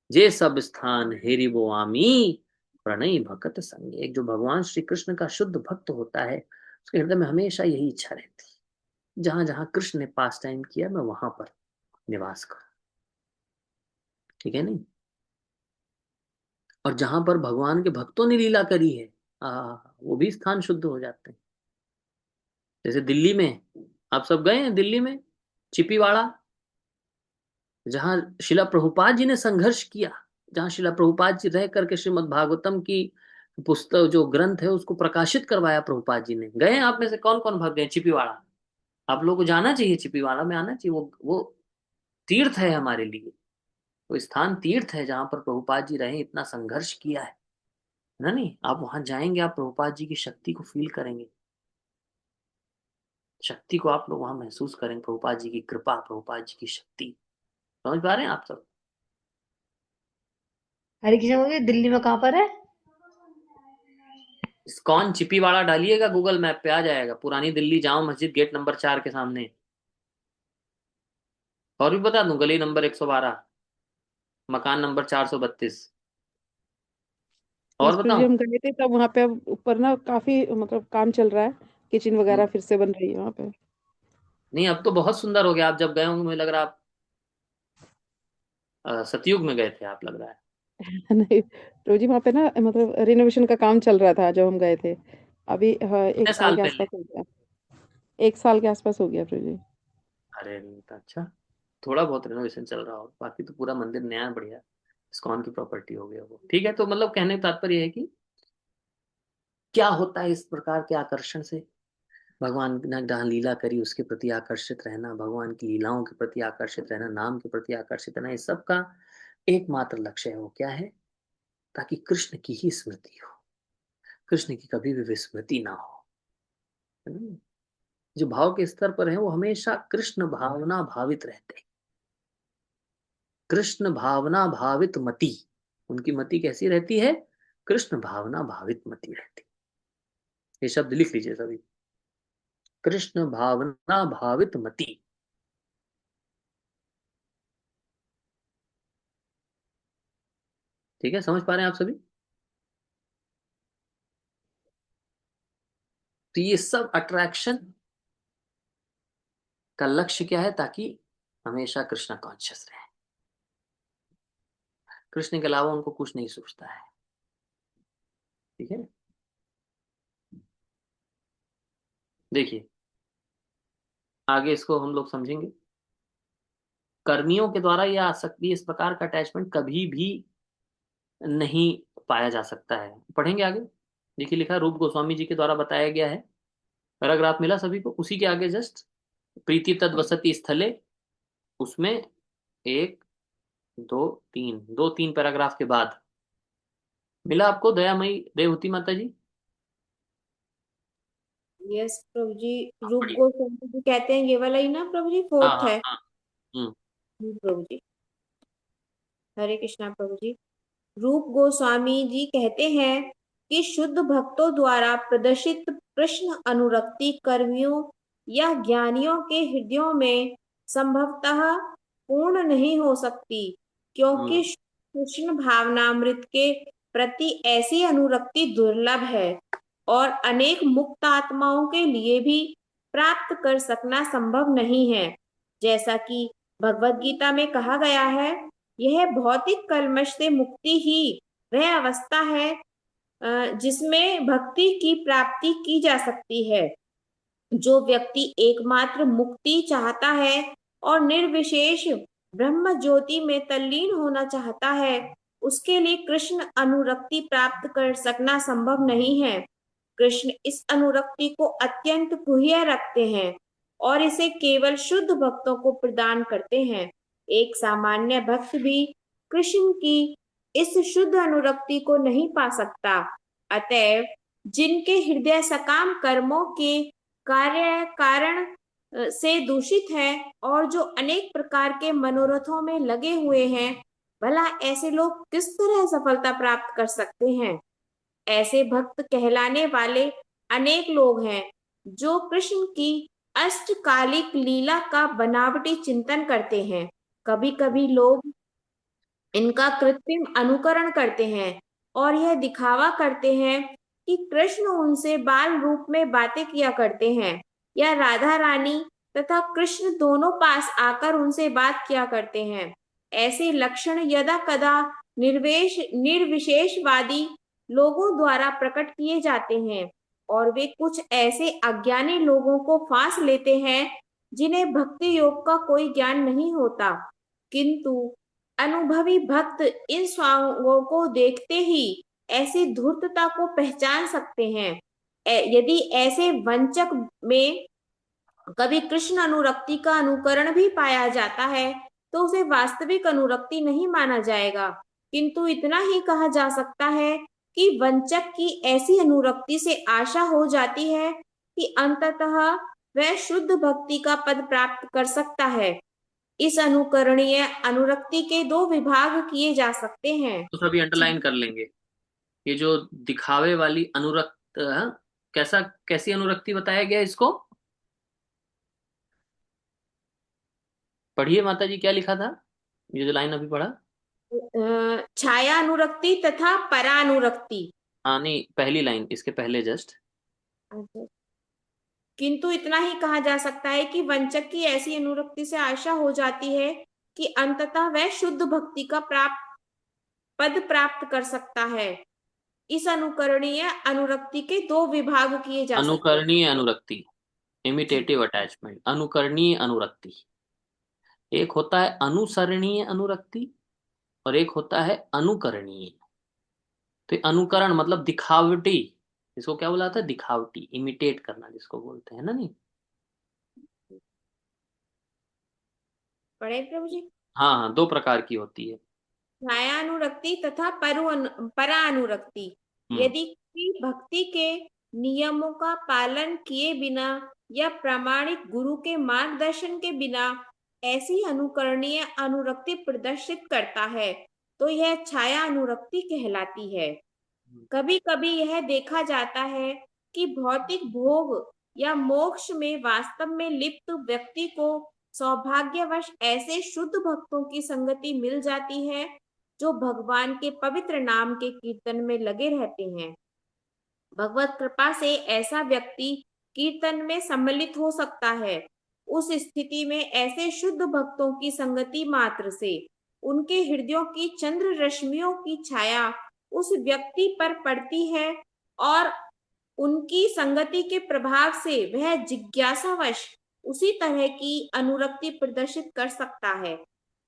जे सब स्थान हेरि वो आमी प्रणयी भगत संग। एक जो भगवान श्री कृष्ण का शुद्ध भक्त होता है, उसके हृदय में हमेशा यही इच्छा रहती है, जहां जहां कृष्ण ने पास टाइम किया, मैं वहां पर निवास करूं, ठीक है नहीं? और जहां पर भगवान के भक्तों ने लीला करी है, वो भी स्थान शुद्ध हो जाते हैं। जैसे दिल्ली में, आप सब गए हैं दिल्ली में, चिपीवाड़ा, जहां शिला प्रभुपाद जी ने संघर्ष किया, जहां शिला प्रभुपाद जी रह करके श्रीमद् भागवतम की पुस्तक, जो ग्रंथ है, उसको प्रकाशित करवाया प्रभुपाद जी ने। गए हैं आप में से कौन कौन भाग गए चिपीवाड़ा? आप लोगों को जाना चाहिए, चिपीवाड़ा में आना चाहिए, वो तीर्थ है हमारे लिए, वो स्थान तीर्थ है जहां पर प्रभुपाद जी रहे, इतना संघर्ष किया है ना? नहीं, आप वहां जाएंगे, आप प्रभुपाद जी की शक्ति को फील करेंगे, शक्ति को आप लोग वहां महसूस करेंगे, प्रभुपाद जी की कृपा, प्रभुपाद जी की शक्ति। समझ पा रहे हैं आप सब? हरे कृष्ण बोलिए, दिल्ली में कहाँ पर है? इस्कॉन चिपीवाड़ा डालिएगा, गूगल मैप पे आ जाएगा, पुरानी दिल्ली, जामा मस्जिद, गेट नंबर 4 के सामने। और भी बता दूं, गली नंबर 112, मकान नंबर 432। और यस प्रभु जी, बताऊं? हम गए थे तब वहाँ पे, अब ऊपर ना काफी मतलब काम चल रहा है, किचन वगैरह फिर से बन रही है वहाँ पे। नहीं, अब तो बहुत सुंदर हो गया, आप जब गए होंगे मुझे लग रहा है आप सतयुग में गए थे, आप लग रहा है। नहीं प्रभु जी, वहाँ पे ना मतलब रिनोवेशन का काम चल रहा था जब हम गए थे। अभी हाँ, कितने 1 साल साल के पहले? आसपास हो गया। 1 साल के आसपास हो गया प्रभु जी। अरे नहीं तो अच्छा, थोड़ा बहुत रिनोवेशन चल रहा हो, बाकी तो पूरा मंदिर नया बढ़िया इस्कॉन की प्रॉपर्टी हो गया वो, ठीक है? तो मतलब कहने का तात्पर्य है कि क्या होता है इस प्रकार के आकर्षण से? भगवान ने जहाँ लीला करी उसके प्रति आकर्षित रहना, भगवान की लीलाओं के प्रति आकर्षित रहना, नाम के प्रति आकर्षित रहना, इस सब का एकमात्र लक्ष्य है। वो क्या है? ताकि कृष्ण की ही स्मृति हो, कृष्ण की कभी भी विस्मृति ना हो। है ना? जो भाव के स्तर पर है वो हमेशा कृष्ण भावना भावित रहते हैं। कृष्ण भावना भावित मति, उनकी मति कैसी रहती है? कृष्ण भावना भावित मति रहती। ये शब्द लिख लीजिए सभी, कृष्ण भावना भावित मति। ठीक है, समझ पा रहे हैं आप सभी? तो ये सब अट्रैक्शन का लक्ष्य क्या है? ताकि हमेशा कृष्ण कॉन्शियस रहे, कृष्ण के अलावा उनको कुछ नहीं सोचता है। ठीक है, देखिए आगे इसको हम लोग समझेंगे। कर्मियों के द्वारा यह आसक्ति, इस प्रकार का अटैचमेंट कभी भी नहीं पाया जा सकता है। पढ़ेंगे आगे, देखिए लिखा रूप गोस्वामी जी के द्वारा बताया गया है। पैराग्राफ मिला सभी को? उसी के आगे जस्ट प्रीति तद वसति स्थले, उसमें एक दो तीन, दो तीन पैराग्राफ के बाद मिला आपको दयामयी रेवती माता जी? यस प्रभु जी। हाँ, रूप पढ़िए। गोस्वामी जी कहते हैं ये वाला ही ना प्रभु जी, हाँ फोर्थ हाँ है। हाँ। हम्म। प्रभु जी हरे कृष्णा प्रभु जी। रूप गोस्वामी जी कहते हैं कि शुद्ध भक्तों द्वारा प्रदर्शित कृष्ण अनुरक्ति कर्मियों या ज्ञानियों के हृदयों में संभवतः पूर्ण नहीं हो सकती, क्योंकि कृष्ण भावनामृत के प्रति ऐसी अनुरक्ति दुर्लभ है और अनेक मुक्त आत्माओं के लिए भी प्राप्त कर सकना संभव नहीं है। जैसा कि भगवत गीता में कहा गया है, यह भौतिक कल्मश से मुक्ति ही वह अवस्था है जिसमें भक्ति की प्राप्ति की जा सकती है। जो व्यक्ति एकमात्र मुक्ति चाहता है और निर्विशेष ब्रह्म ज्योति में तल्लीन होना चाहता है, उसके लिए कृष्ण अनुरक्ति प्राप्त कर सकना संभव नहीं है। कृष्ण इस अनुरक्ति को अत्यंत गुह्य रखते हैं और इसे केवल शुद्ध भक्तों को प्रदान करते हैं। एक सामान्य भक्त भी कृष्ण की इस शुद्ध अनुरक्ति को नहीं पा सकता। अतएव जिनके हृदय सकाम कर्मों के कार्य कारण से दूषित है और जो अनेक प्रकार के मनोरथों में लगे हुए हैं, भला ऐसे लोग किस तरह सफलता प्राप्त कर सकते हैं? ऐसे भक्त कहलाने वाले अनेक लोग हैं जो कृष्ण की अष्टकालिक लीला का बनावटी चिंतन करते हैं। कभी कभी लोग इनका कृत्रिम अनुकरण करते हैं और यह दिखावा करते हैं कि कृष्ण उनसे बाल रूप में बातें किया करते हैं या राधा रानी तथा कृष्ण दोनों पास आकर उनसे बात किया करते हैं। ऐसे लक्षण यदा कदा निर्विशेषवादी लोगों द्वारा प्रकट किए जाते हैं और वे कुछ ऐसे अज्ञानी लोगों को फांस लेते हैं जिन्हें भक्ति योग का कोई ज्ञान नहीं होता, किंतु अनुभवी भक्त इन स्वांगों को देखते ही ऐसी धूर्तता को पहचान सकते हैं। यदि ऐसे वंचक में कभी कृष्ण अनुरक्ति का अनुकरण भी पाया जाता है तो उसे वास्तविक अनुरक्ति नहीं माना जाएगा, किंतु इतना ही कहा जा सकता है कि वंचक की ऐसी अनुरक्ति से आशा हो जाती है कि अंततः वह शुद्ध भक्ति का पद प्राप्त कर सकता है। इस अनुकरणीय अनुरक्ति के दो विभाग किए जा सकते हैं। तो सभी अंडरलाइन कर लेंगे। ये जो दिखावे वाली अनुरक्त, कैसा कैसी अनुरक्ति बताया गया इसको? पढ़िए माता जी, क्या लिखा था ये जो लाइन अभी पढ़ा? छाया अनुरक्ति तथा परानुरक्ति। हाँ नहीं, पहली लाइन इसके पहले जस्ट। किंतु इतना ही कहा जा सकता है कि वंचक की ऐसी अनुरक्ति से आशा हो जाती है कि अंततः वह शुद्ध भक्ति का पद प्राप्त कर सकता है। इस अनुकरणीय अनुरक्ति के दो विभाग किए जा सकते हैं। अनुकरणीय अनुरक्ति, इमिटेटिव अटैचमेंट। अनुकरणीय अनुरक्ति, एक होता है अनुसरणीय अनुरक्ति और एक होता है अनुकरणीय। तो अनुकरण मतलब दिखावटी इसको क्या बोला था? दिखावटी, इमिटेट करना जिसको बोलते हैं ना। नहीं, पढ़े प्रभु जी। हाँ हाँ, दो प्रकार की होती है। छायानुरक्ति तथा परानुरक्ति। यदि किसी भक्ति के नियमों का पालन किए बिना या प्रामाणिक गुरु के मार्गदर्शन के बिना ऐसी अनुकरणीय अनुरक्ति प्रदर्शित करता है तो यह छाया अनुरक्ति कहलाती है। कभी कभी यह देखा जाता है कि भौतिक भोग या मोक्ष में वास्तव में लिप्त व्यक्ति को सौभाग्यवश ऐसे शुद्ध भक्तों की संगति मिल जाती है जो भगवान के पवित्र नाम के कीर्तन में लगे रहते हैं। भगवत कृपा से ऐसा व्यक्ति कीर्तन में सम्मिलित हो सकता है। उस स्थिति में ऐसे शुद्ध भक्तों की संगति मात्र से उनके हृदयों की चंद्र रश्मियों की छाया उस व्यक्ति पर पड़ती है और उनकी संगति के प्रभाव से वह जिज्ञासावश उसी तरह की अनुरक्ति प्रदर्शित कर सकता है,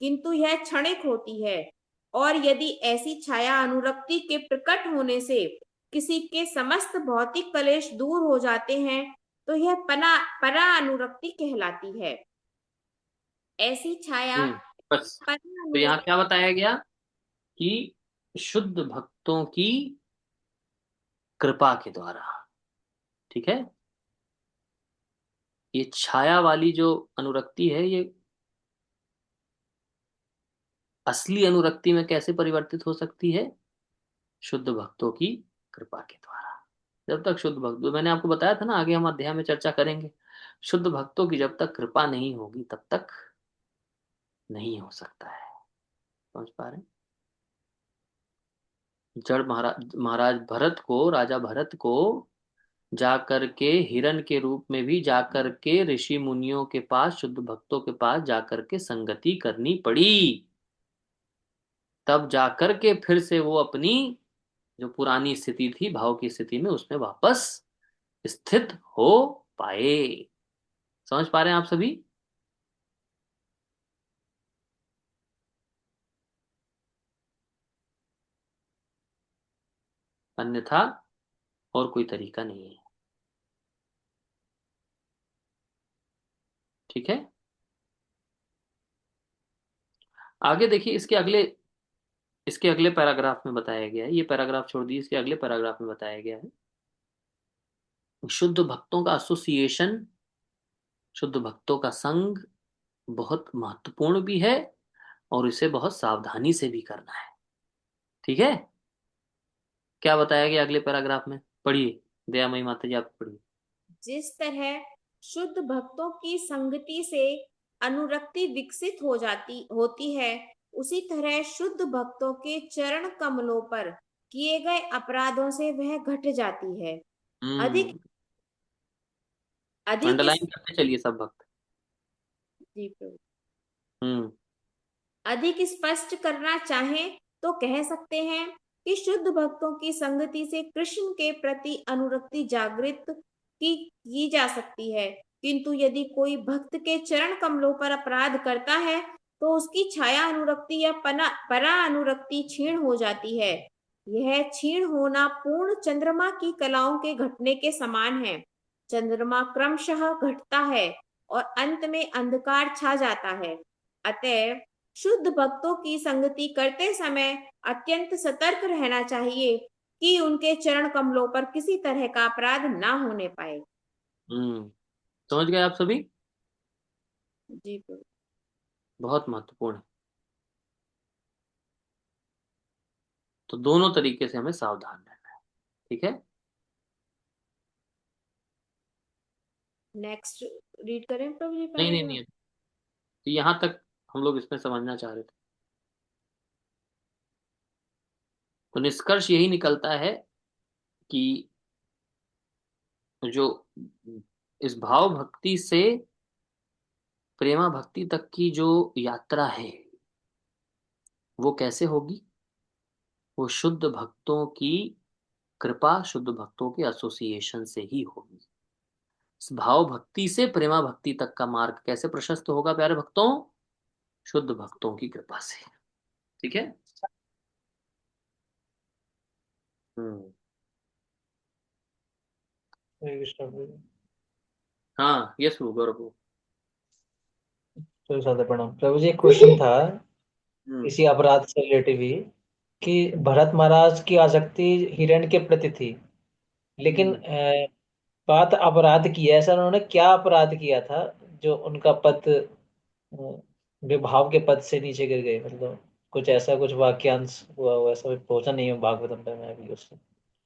किंतु यह क्षणिक होती है। और यदि ऐसी छाया अनुरक्ति के प्रकट होने से किसी के समस्त भौतिक कलेश दूर हो जाते हैं तो यह परा अनुरक्ति कहलाती है। ऐसी छाया बस, तो यहाँ क्या बताया गया कि शुद्ध भक्तों की कृपा के द्वारा, ठीक है, ये छाया वाली जो अनुरक्ति है ये असली अनुरक्ति में कैसे परिवर्तित हो सकती है? शुद्ध भक्तों की कृपा के द्वारा। जब तक शुद्ध भक्त, मैंने आपको बताया था ना, आगे हम अध्याय में चर्चा करेंगे, शुद्ध भक्तों की जब तक कृपा नहीं होगी तब तक नहीं हो सकता है। समझ पा रहे हैं? जड़ महाराज भरत को, राजा भरत को जाकर के हिरण के रूप में भी जाकर के ऋषि मुनियों के पास, शुद्ध भक्तों के पास जाकर के संगति करनी पड़ी, तब जाकर के फिर से वो अपनी जो पुरानी स्थिति थी, भाव की स्थिति में, उसमें वापस स्थित हो पाए। समझ पा रहे हैं आप सभी? अन्यथा और कोई तरीका नहीं है। ठीक है, आगे देखिए, इसके अगले पैराग्राफ में बताया गया है, ये पैराग्राफ छोड़ दिए, इसके अगले पैराग्राफ में बताया गया है शुद्ध भक्तों का एसोसिएशन, शुद्ध भक्तों का संग बहुत महत्वपूर्ण भी है और इसे बहुत सावधानी से भी करना है। ठीक है, क्या बताया गया अगले पैराग्राफ में? पढ़िए, दयामयी माता जी आप पढ़िए। जिस तरह शुद्ध भक्तों की संगति से अनुरक्ति विकसित हो जाती होती है, उसी तरह शुद्ध भक्तों के चरण कमलों पर किए गए अपराधों से वह घट जाती है। अधिक अधिक अंडरलाइन करते चलिए सब भक्त। जी प्रभु। हम्म अधिक स्पष्ट करना चाहें तो कह सकते हैं कि शुद्ध भक्तों की संगति से कृष्ण के प्रति अनुरक्ति जागृत की जा सकती है, किंतु यदि कोई भक्त के चरण कमलों पर अपराध करता है तो उसकी छाया अनुरक्ति या परा अनुरक्ति क्षीण हो जाती है। यह क्षीण होना पूर्ण चंद्रमा की कलाओं के घटने के समान है। चंद्रमा क्रमशः घटता है और अंत में अंधकार छा जाता है। अतएव शुद्ध भक्तों की संगति करते समय अत्यंत सतर्क रहना चाहिए कि उनके चरण कमलों पर किसी तरह का अपराध ना होने पाए। समझ गए आप सभी? जी प्रभु। बहुत महत्वपूर्ण है। तो दोनों तरीके से हमें सावधान रहना है। ठीक है, नेक्स्ट रीड करें प्रभु जी? नहीं नहीं नहीं, तो यहां तक हम लोग इसमें समझना चाह रहे थे। तो निष्कर्ष यही निकलता है कि जो इस भाव भक्ति से प्रेमा भक्ति तक की जो यात्रा है वो कैसे होगी? वो शुद्ध भक्तों की कृपा, शुद्ध भक्तों के एसोसिएशन से ही होगी। इस भाव भक्ति से प्रेमा भक्ति तक का मार्ग कैसे प्रशस्त होगा प्यारे भक्तों? शुद्ध भक्तों की कृपा से। ठीक है, हम्म हरे कृष्णा प्रभु जी। हाँ यस गौरव। तो सादर प्रणाम प्रभु जी। एक क्वेश्चन था हम्म इसी अपराध से रिलेटिव ही, कि भरत महाराज की आसक्ति हिरण के प्रति थी, लेकिन हम्म। बात अपराध की है, सर उन्होंने क्या अपराध किया था जो उनका पद विभाव के पद से नीचे गिर गए? मतलब कुछ ऐसा कुछ वाक्यांश हुआ हुआ, ऐसा पहुंचा नहीं है भागवतम पे मैं अभी उससे।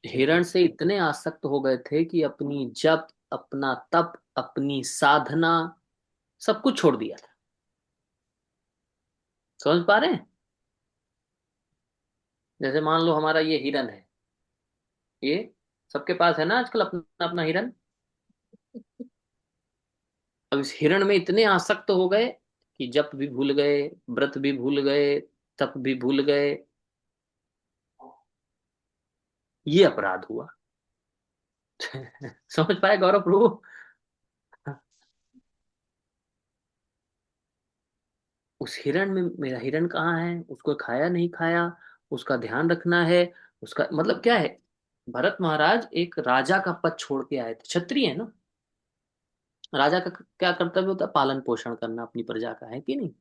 हिरण से इतने आसक्त हो गए थे कि अपनी जप, अपना तप, अपनी साधना, सब कुछ छोड़ दिया था। समझ पा रहे हैं? जैसे मान लो हमारा ये हिरन है, ये सबके पास है ना आजकल अपना अपना हिरन। अब इस हिरण में इतने आसक्त हो गए कि जप भी भूल गए, व्रत भी भूल गए, तप भी भूल गए। ये अपराध हुआ। समझ पाए गौरव प्रभु? उस हिरण में मेरा हिरण कहाँ है, उसको खाया नहीं खाया, उसका ध्यान रखना है। उसका मतलब क्या है, भरत महाराज एक राजा का पद छोड़ के आए थे, क्षत्रिय है ना। राजा का क्या कर्तव्य होता है? पालन पोषण करना अपनी प्रजा का, है कि नहीं?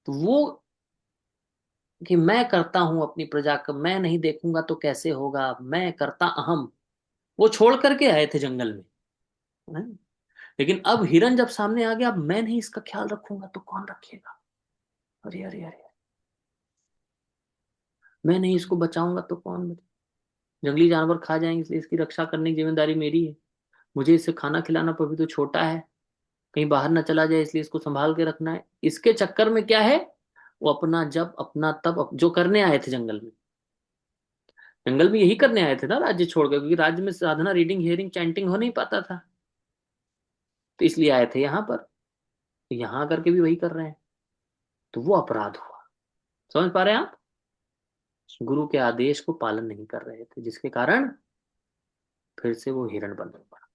तो वो कि मैं करता हूं अपनी प्रजा का, मैं नहीं देखूंगा तो कैसे होगा, मैं करता अहम, वो छोड़ करके आए थे जंगल में, है? लेकिन अब हिरन जब सामने आ गया, अब मैं नहीं इसका ख्याल रखूंगा तो कौन रखेगा? अरे अरे अरे, मैं नहीं इसको बचाऊंगा तो कौन जंगली जानवर खा जाएंगे, इसलिए इसकी रक्षा करने की जिम्मेदारी मेरी है। मुझे इसे खाना खिलाना पर भी तो छोटा है, कहीं बाहर ना चला जाए, इसलिए इसको संभाल के रखना है। इसके चक्कर में क्या है, वो अपना जब अपना तब जो करने आए थे जंगल में, जंगल में यही करने आए थे ना राज्य छोड़कर, क्योंकि राज्य में साधना, रीडिंग, हियरिंग, चैंटिंग हो नहीं पाता था, तो इसलिए आए थे यहाँ पर। तो यहाँ करके भी वही कर रहे हैं, तो वो अपराध हुआ। समझ पा रहे हैं आप? गुरु के आदेश को पालन नहीं कर रहे थे, जिसके कारण फिर से वो हिरण बनना पड़ा।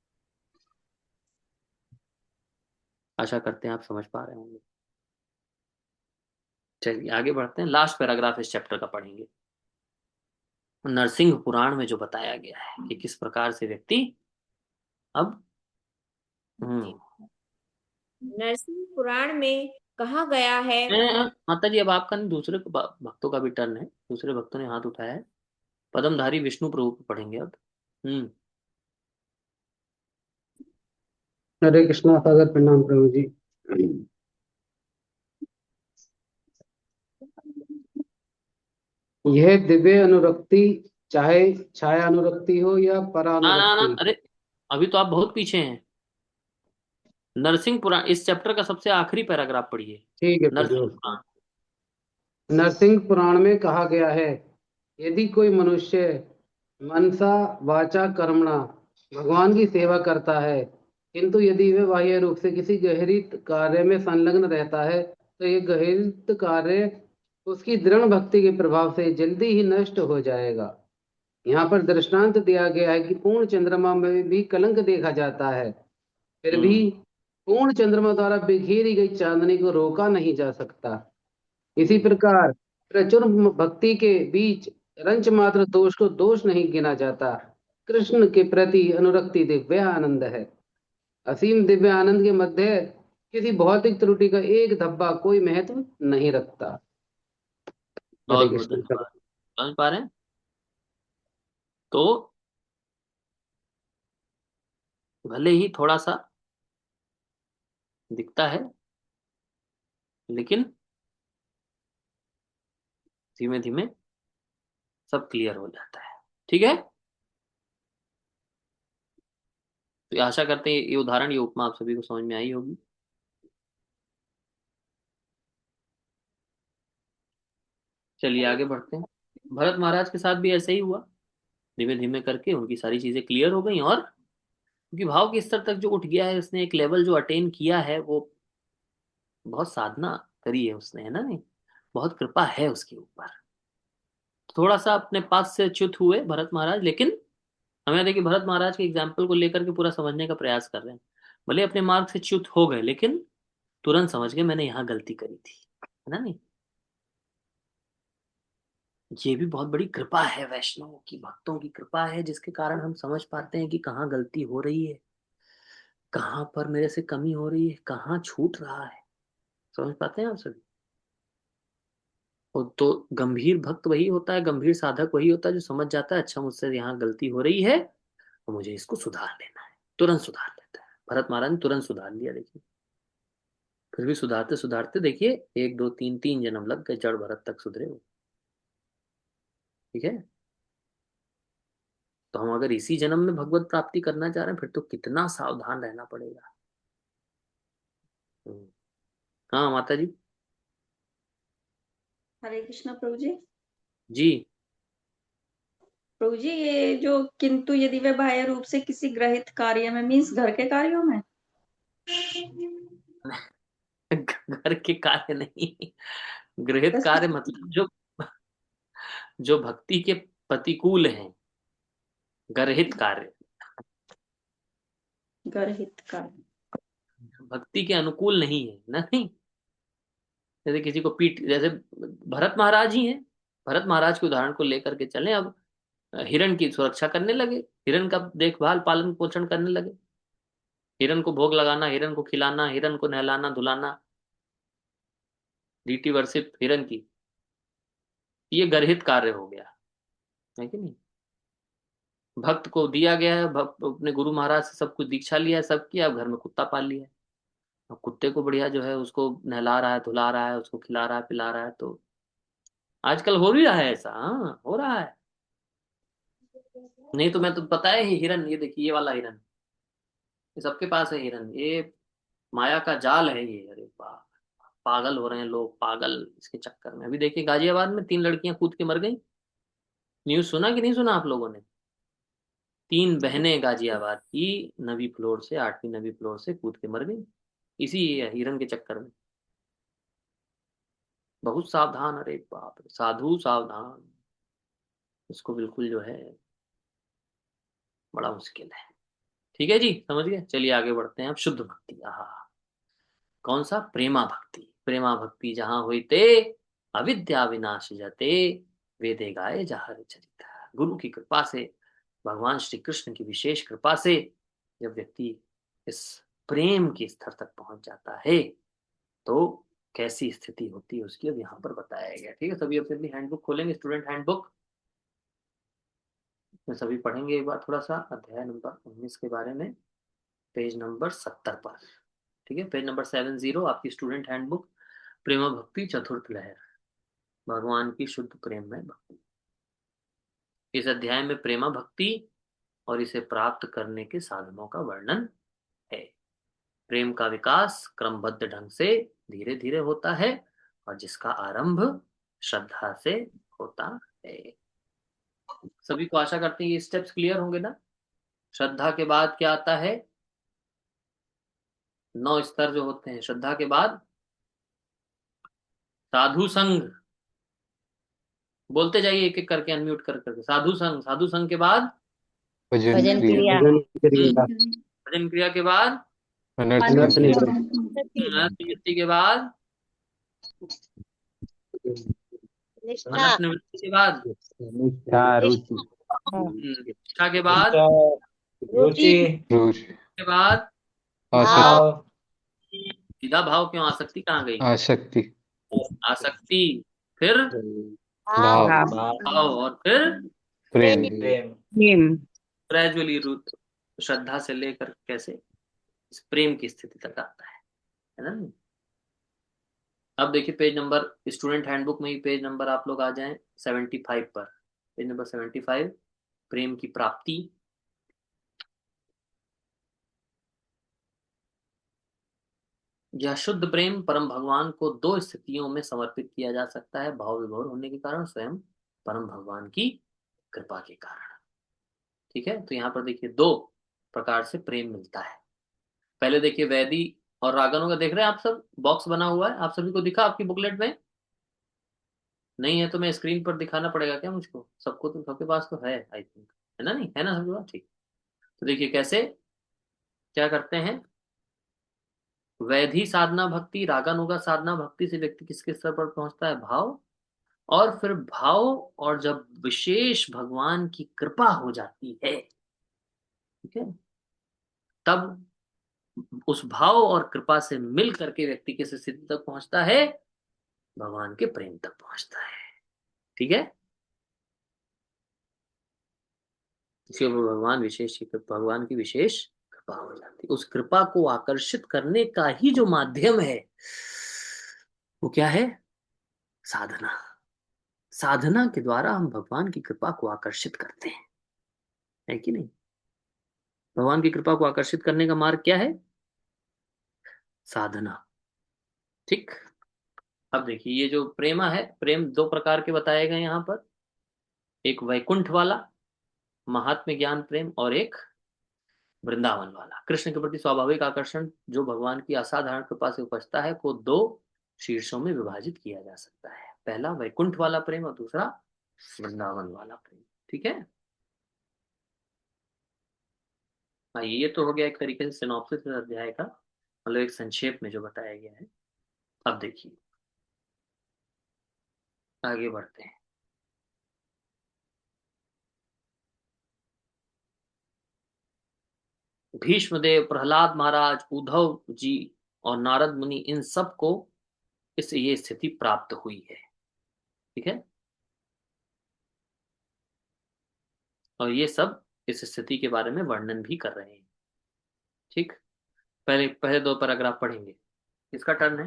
आशा करते हैं आप समझ पा रहे होंगे। चलिए आगे बढ़ते हैं, लास्ट पैराग्राफ इस चैप्टर का पढ़ेंगे। नरसिंह पुराण में जो बताया गया है कि किस प्रकार से व्यक्ति अब नरसिंह पुराण में कहा गया है। माता जी अब आपका नहीं, दूसरे भक्तों का भी टर्न है, दूसरे भक्तों ने हाथ उठाया है। पदमधारी विष्णु प्रभु को पढ़ेंगे अब। हरे कृष्णा सागर प्रणाम प्रभु जी। यह दिव्य अनुरक्ति चाहे छाया अनुरक्ति हो या ना ना ना, परानुरक्ति। अरे अभी तो आप बहुत पीछे हैं। नरसिंह पुराण इस चैप्टर का सबसे आखिरी पैराग्राफ पढ़िए। ठीक है नरसिंह प्रभु। पुराण। नरसिंह पुराण में कहा गया है, यदि कोई मनुष्य मनसा वाचा कर्मणा भगवान की सेवा करता है, किंतु यदि वह बाह्य रूप से किसी गहरित कार्य में संलग्न रहता है, तो यह गहरित कार्य उसकी दृढ़ भक्ति के प्रभाव से जल्दी ही नष्ट हो जाएगा। यहाँ पर दृष्टांत दिया गया है कि पूर्ण चंद्रमा में भी कलंक देखा जाता है, फिर भी पूर्ण चंद्रमा द्वारा बिखेरी गई चांदनी को रोका नहीं जा सकता। इसी प्रकार प्रचुर भक्ति के बीच रंच मात्र दोष को दोष नहीं गिना जाता। कृष्ण के प्रति अनुरक्ति दिव्य आनंद है। असीम दिव्य आनंद के मध्य किसी भौतिक त्रुटि का एक धब्बा कोई महत्व नहीं रखता। हरे बहुत बहुत कृष्ण। धन्यवाद। समझ पा रहे हैं? तो भले ही थोड़ा सा दिखता है, लेकिन धीमे धीमे सब क्लियर हो जाता है। ठीक है, तो आशा करते हैं ये उदाहरण, ये उपमा आप सभी को समझ में आई होगी। चलिए आगे बढ़ते हैं। भरत महाराज के साथ भी ऐसे ही हुआ, धीमे धीमे करके उनकी सारी चीजें क्लियर हो गई, और उनकी भाव के स्तर तक जो उठ गया है, उसने एक लेवल जो अटेन किया है, वो बहुत साधना करी है उसने, है ना? नहीं, बहुत कृपा है उसके ऊपर। थोड़ा सा अपने पास से च्युत हुए भरत महाराज, लेकिन हमें देखिए भरत महाराज के एग्जाम्पल को लेकर के पूरा समझने का प्रयास कर रहे हैं। भले अपने मार्ग से च्युत हो गए, लेकिन तुरंत समझ गए मैंने यहाँ गलती करी थी, है ना? नहीं, ये भी बहुत बड़ी कृपा है वैष्णवों की, भक्तों की कृपा है, जिसके कारण हम समझ पाते हैं कि कहाँ गलती हो रही है, कहाँ पर मेरे से कमी हो रही है, कहाँ छूट रहा है। समझ पाते हैं आप सभी। और तो गंभीर भक्त वही होता है, गंभीर साधक वही होता है जो समझ जाता है अच्छा मुझसे यहाँ गलती हो रही है और मुझे इसको सुधार लेना है, तुरंत सुधार लेता है। भरत महाराज ने तुरंत सुधार लिया। देखिए, फिर भी सुधारते सुधारते देखिए 1 2 3 3 जन्म लग गए, जड़ भरत तक सुधरे हो। ठीक है, तो हम अगर इसी जन्म में भगवत प्राप्ति करना चाह रहे हैं फिर तो कितना सावधान रहना पड़ेगा। हम्म। हाँ माता जी। हरे कृष्णा प्रभु जी। जी। प्रभु जी, ये जो किंतु यदि वे बाह्य रूप से किसी ग्रहित कार्य में, मीन्स घर के कार्यों में? घर के कार्य नहीं, गृहित कार्य मतलब जो भक्ति के प्रतिकूल हैं, गर्हित कार्य। गर्हित कार्य भक्ति के अनुकूल नहीं है, नहीं। जैसे किसी को पीट, जैसे भरत महाराज ही हैं, भरत महाराज के उदाहरण को लेकर के चलें। अब हिरण की सुरक्षा करने लगे, हिरण का देखभाल पालन पोषण करने लगे, हिरण को भोग लगाना, हिरण को खिलाना, हिरण को नहलाना धुलाना, डीटी वर्शिप हिरण की, ये गर्हित कार्य हो गया है कि नहीं। भक्त को दिया गया है, भक्त अपने गुरु महाराज से सब कुछ दीक्षा लिया है, सब किया, अब घर में कुत्ता पाल लिया है। अब कुत्ते को बढ़िया जो है उसको नहला रहा है, धुला रहा है, उसको खिला रहा है, पिला रहा है। तो आजकल हो भी रहा है ऐसा, हाँ हो रहा है। नहीं तो मैं तो पता है हिरन, ये देखिए ये वाला हिरन, ये सबके पास है हिरन, ये माया का जाल है ये। अरे बाप, पागल हो रहे हैं लोग, पागल इसके चक्कर में। अभी देखिए गाजियाबाद में 3 लड़कियां कूद के मर गई। न्यूज सुना कि नहीं सुना आप लोगों ने? 3 बहनें गाजियाबाद की नवी फ्लोर से, 8वीं नवी फ्लोर से कूद के मर गई, इसी हिरन के चक्कर में। बहुत सावधान, अरे बाप रे, साधु सावधान, इसको बिल्कुल जो है बड़ा मुश्किल है। ठीक है जी, समझ गए। चलिए आगे बढ़ते हैं। अब शुद्ध भक्ति, आहा, कौन सा? प्रेमा भक्ति। प्रेमा भक्ति जहां होते अविद्या विनाश जते, वेदे गाए जहर चरित। गुरु की कृपा से, भगवान श्री कृष्ण की विशेष कृपा से जब व्यक्ति इस प्रेम के स्तर तक पहुंच जाता है तो कैसी स्थिति होती है उसकी अब यहाँ पर बताया गया। ठीक है, सभी अपनी अपनी हैंडबुक खोलेंगे, स्टूडेंट हैंडबुक में सभी पढ़ेंगे एक बार थोड़ा सा अध्याय नंबर 19 के बारे में, पेज नंबर 70 पर। ठीक है, पेज नंबर 70 आपकी स्टूडेंट हैंडबुक, प्रेम भक्ति चतुर्थ लहर, भगवान की शुद्ध प्रेम में भक्ति। इस अध्याय में प्रेमा भक्ति और इसे प्राप्त करने के साधनों का वर्णन है। प्रेम का विकास क्रमबद्ध ढंग से धीरे धीरे होता है और जिसका आरंभ श्रद्धा से होता है। सभी को आशा करते हैं ये स्टेप्स क्लियर होंगे ना। श्रद्धा के बाद क्या आता है? 9 स्तर जो होते हैं। श्रद्धा के बाद साधु संग, बोलते जाइए एक एक करके, अनम्यूट कर करके। साधु संग, साधु संग के बाद भजन भजन क्रिया, क्रिया। भजन क्रिया के बाद अनर्थ अनर्थ निवृत्ति, निवृत्ति के बाद निष्ठा, अनर्थ निवृत्ति के बाद निष्ठा, रुचि, निष्ठा के बाद रुचि, रोज, के बाद आसक्ति, भाव, सीधा भाव क्यों? आसक्ति कहाँ गई? आसक्ति, आसक्ति, फिर भाव, भाव, भाव, और फिर प्रेम। प्रेम। ग्रेजुअली रूट, श्रद्धा से लेकर कैसे इस प्रेम की स्थिति तक आता है ना। अब देखिए पेज नंबर, स्टूडेंट हैंडबुक में ही पेज नंबर आप लोग आ जाएं 75 पर। पेज नंबर 75, प्रेम की प्राप्ति। यह शुद्ध प्रेम परम भगवान को 2 स्थितियों में समर्पित किया जा सकता है, भाव विभोर होने के कारण, स्वयं परम भगवान की कृपा के कारण। ठीक है, तो यहाँ पर देखिए 2 प्रकार से प्रेम मिलता है। पहले देखिए वैदी और रागनों का, देख रहे हैं आप सब, बॉक्स बना हुआ है, आप सभी को दिखा आपकी बुकलेट में? नहीं है तो मैं स्क्रीन पर दिखाना पड़ेगा क्या मुझको? सबको तो, सबके पास तो है आई थिंक, है ना? नहीं है ना सबके पास? ठीक। तो देखिए कैसे क्या करते हैं। वैधि साधना भक्ति, रागानुगा साधना भक्ति से व्यक्ति किसके स्तर पर पहुंचता है? भाव। और फिर भाव, और जब विशेष भगवान की कृपा हो जाती है, ठीक है, तब उस भाव और कृपा से मिल करके व्यक्ति किस स्थिति तक पहुंचता है? भगवान के प्रेम तक पहुंचता है। ठीक है, इसके ऊपर भगवान की विशेष कृपा हो जाती है। उस कृपा को आकर्षित करने का ही जो माध्यम है वो क्या है? साधना। साधना के द्वारा हम भगवान की कृपा को आकर्षित करते हैं, है कि नहीं? भगवान की कृपा को आकर्षित करने का मार्ग क्या है? साधना। ठीक। अब देखिए, ये जो प्रेमा है, प्रेम दो प्रकार के बताए गए यहां पर। एक वैकुंठ वाला महात्म्य ज्ञान प्रेम, और एक वृंदावन वाला। कृष्ण के प्रति स्वाभाविक आकर्षण जो भगवान की असाधारण कृपा से उपजता है, को दो शीर्षों में विभाजित किया जा सकता है। पहला वैकुंठ वाला प्रेम और दूसरा वृंदावन वाला प्रेम। ठीक है, आइए, ये तो हो गया एक तरीके से सिनॉप्सिस इस अध्याय का, मतलब एक संक्षेप में जो बताया गया है। अब देखिए, आगे बढ़ते हैं। भीष्मदेव, प्रहलाद महाराज, उद्धव जी और नारद मुनि, इन सबको इससे ये स्थिति प्राप्त हुई है। ठीक है, और ये सब इस स्थिति के बारे में वर्णन भी कर रहे हैं। ठीक, पहले पहले दो पैराग्राफ पढ़ेंगे। किसका टर्न है?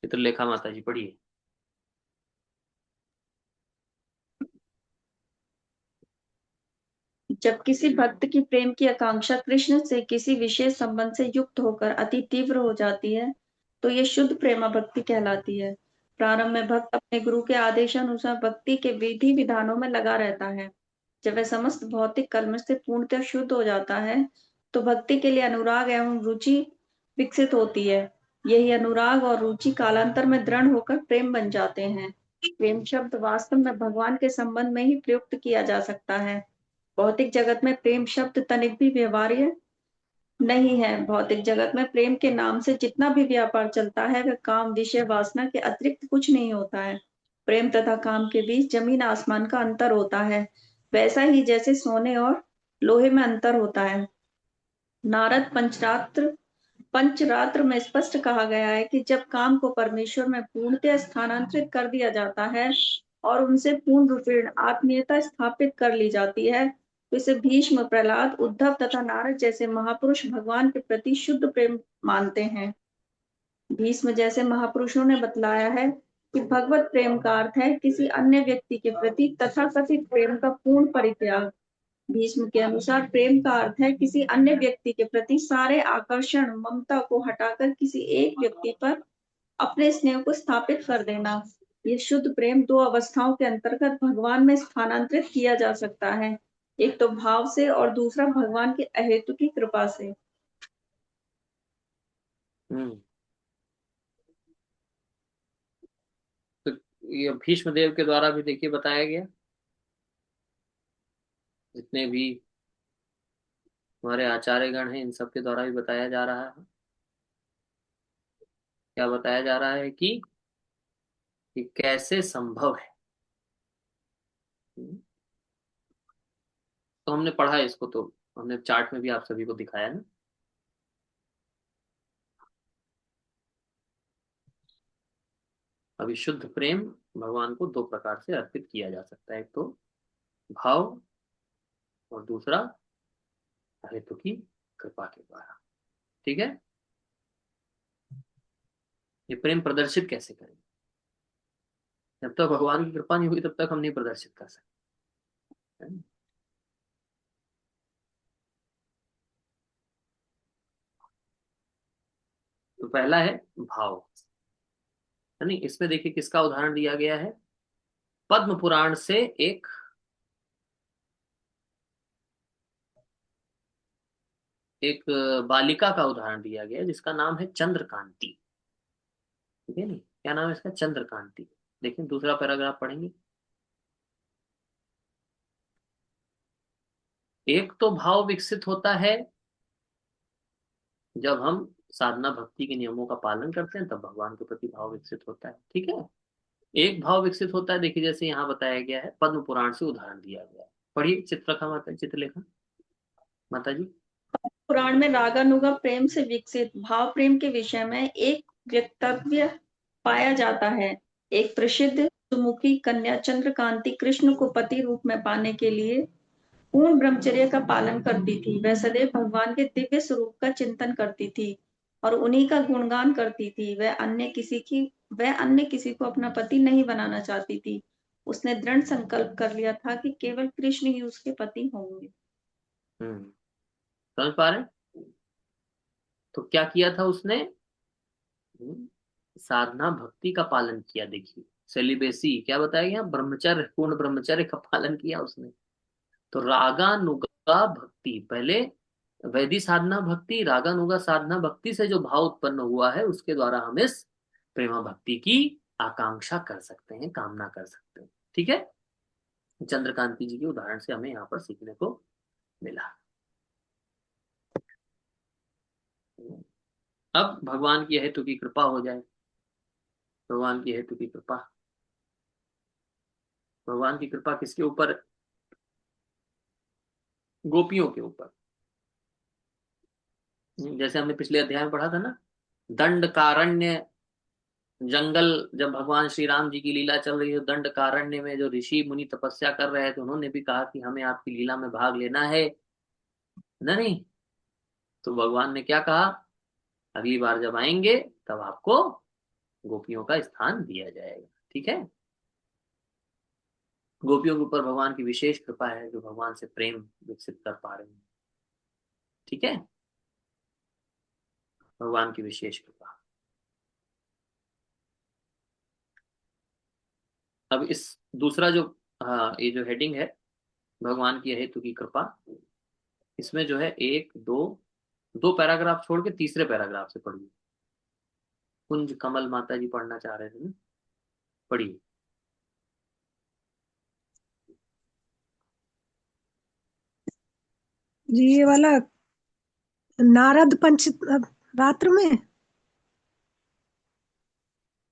चित्रलेखा माता जी, पढ़िए। जब किसी भक्त की प्रेम की आकांक्षा कृष्ण से किसी विशेष संबंध से युक्त होकर अति तीव्र हो जाती है, तो ये शुद्ध प्रेमा भक्ति कहलाती है। प्रारंभ में भक्त अपने गुरु के आदेशानुसार भक्ति के विधि विधानों में लगा रहता है। जब वह समस्त भौतिक कर्म से पूर्णतः शुद्ध हो जाता है, तो भक्ति के लिए अनुराग एवं रुचि विकसित होती है। यही अनुराग और रुचि कालांतर में दृढ़ होकर प्रेम बन जाते हैं। प्रेम शब्द वास्तव में भगवान के संबंध में ही प्रयुक्त किया जा सकता है। भौतिक जगत में प्रेम शब्द तनिक भी व्यवहार्य नहीं है। भौतिक जगत में प्रेम के नाम से जितना भी व्यापार चलता है, वह काम, विषय, वासना के अतिरिक्त कुछ नहीं होता है। प्रेम तथा काम के बीच जमीन आसमान का अंतर होता है, वैसा ही जैसे सोने और लोहे में अंतर होता है। नारद पंचरात्र में स्पष्ट कहा गया है कि जब काम को परमेश्वर में पूर्णतः स्थानांतरित कर दिया जाता है और उनसे पूर्ण रूपेण आत्मीयता स्थापित कर ली जाती है, तो इसे भीष्म, प्रहलाद, उद्धव तथा नारद जैसे महापुरुष भगवान के प्रति शुद्ध प्रेम मानते हैं। भीष्म जैसे महापुरुषों ने बतलाया है कि भगवत प्रेम का अर्थ है किसी अन्य व्यक्ति के प्रति तथाकथित प्रेम का पूर्ण परित्याग। भीष्म के अनुसार प्रेम का अर्थ है किसी अन्य व्यक्ति के प्रति सारे आकर्षण, ममता को हटाकर किसी एक व्यक्ति पर अपने स्नेह को स्थापित कर देना। ये शुद्ध प्रेम दो अवस्थाओं के अंतर्गत भगवान में स्थानांतरित किया जा सकता है, एक तो भाव से और दूसरा भगवान की अहेतु की कृपा से। तो ये भीष्म देव के द्वारा भी देखिए बताया गया, जितने भी हमारे आचार्यगण हैं इन सब के द्वारा भी बताया जा रहा है। क्या बताया जा रहा है कि कैसे संभव है। तो हमने पढ़ा है इसको, तो हमने चार्ट में भी आप सभी को दिखाया ना। अभी शुद्ध प्रेम भगवान को दो प्रकार से अर्पित किया जा सकता है, एक तो भाव और दूसरा हेतु की कृपा के द्वारा। ठीक है, ये प्रेम प्रदर्शित कैसे करें? जब तक भगवान की कृपा नहीं हुई तब तक हम नहीं प्रदर्शित कर सकते। तो पहला है भाव, है नहीं। इसमें देखिए किसका उदाहरण दिया गया है? पद्म पुराण से एक बालिका का उदाहरण दिया गया है जिसका नाम है चंद्रकांति। ठीक है नहीं, क्या नाम है इसका? चंद्रकांति। देखिए दूसरा पैराग्राफ पढ़ेंगे। एक तो भाव विकसित होता है जब हम साधना भक्ति के नियमों का पालन करते हैं, तब भगवान के प्रति भाव विकसित होता है। ठीक है, एक भाव विकसित होता है, देखिए जैसे यहाँ बताया गया है, पद्म पुराण से उदाहरण दिया गया है। पढ़िए चित्रलेखा माता, चित्रलेखा माता जी। पुराण में रागानुगा प्रेम से विकसित भाव प्रेम के विषय में एक वक्तव्य पाया जाता है। एक प्रसिद्ध सुमुखी कन्या चंद्रकांति कृष्ण को पति रूप में पाने के लिए पूर्ण ब्रह्मचर्य का पालन करती थी। वह सदैव भगवान के दिव्य स्वरूप का चिंतन करती थी और उन्हीं का गुणगान करती थी। वह अन्य किसी को अपना पति नहीं बनाना चाहती थी। उसने दृढ़ संकल्प कर लिया था कि केवल कृष्ण ही उसके पति होंगे। समझ पा रहे हैं? तो क्या किया था उसने? साधना भक्ति का पालन किया। देखिए सेलिबेसी क्या बताया गया, ब्रह्मचर्य, पूर्ण ब्रह्मचर्य का पालन किया उसने। तो रागानुगा भक्ति, पहले वैदिक साधना भक्ति, रागानुगा साधना भक्ति से जो भाव उत्पन्न हुआ है उसके द्वारा हम इस प्रेमा भक्ति की आकांक्षा कर सकते हैं, कामना कर सकते हैं। ठीक है, चंद्रकांति जी के उदाहरण से हमें यहाँ पर सीखने को मिला। अब भगवान की हेतु की कृपा हो जाए। भगवान की हेतु की कृपा, भगवान की कृपा किसके ऊपर? गोपियों के ऊपर। जैसे हमने पिछले अध्याय में पढ़ा था ना, दंडकारण्य जंगल, जब भगवान श्री राम जी की लीला चल रही है, दंडकारण्य में जो ऋषि मुनि तपस्या कर रहे थे, उन्होंने भी कहा कि हमें आपकी लीला में भाग लेना है ना, नहीं? तो भगवान ने क्या कहा, अगली बार जब आएंगे तब आपको गोपियों का स्थान दिया जाएगा। ठीक है, गोपियों के ऊपर भगवान की विशेष कृपा है, जो भगवान से प्रेम विकसित कर पा रहे हैं। ठीक है, भगवान की विशेष कृपा। अब इस दूसरा जो ये जो हेडिंग है, भगवान की हेतु की कृपा, इसमें जो है एक दो पैराग्राफ छोड़ के तीसरे पैराग्राफ से पढ़िए। कुंज कमल माता जी पढ़ना चाह रहे थे ना, पढ़िए। जी ये वाला नारद पंच रात्र में,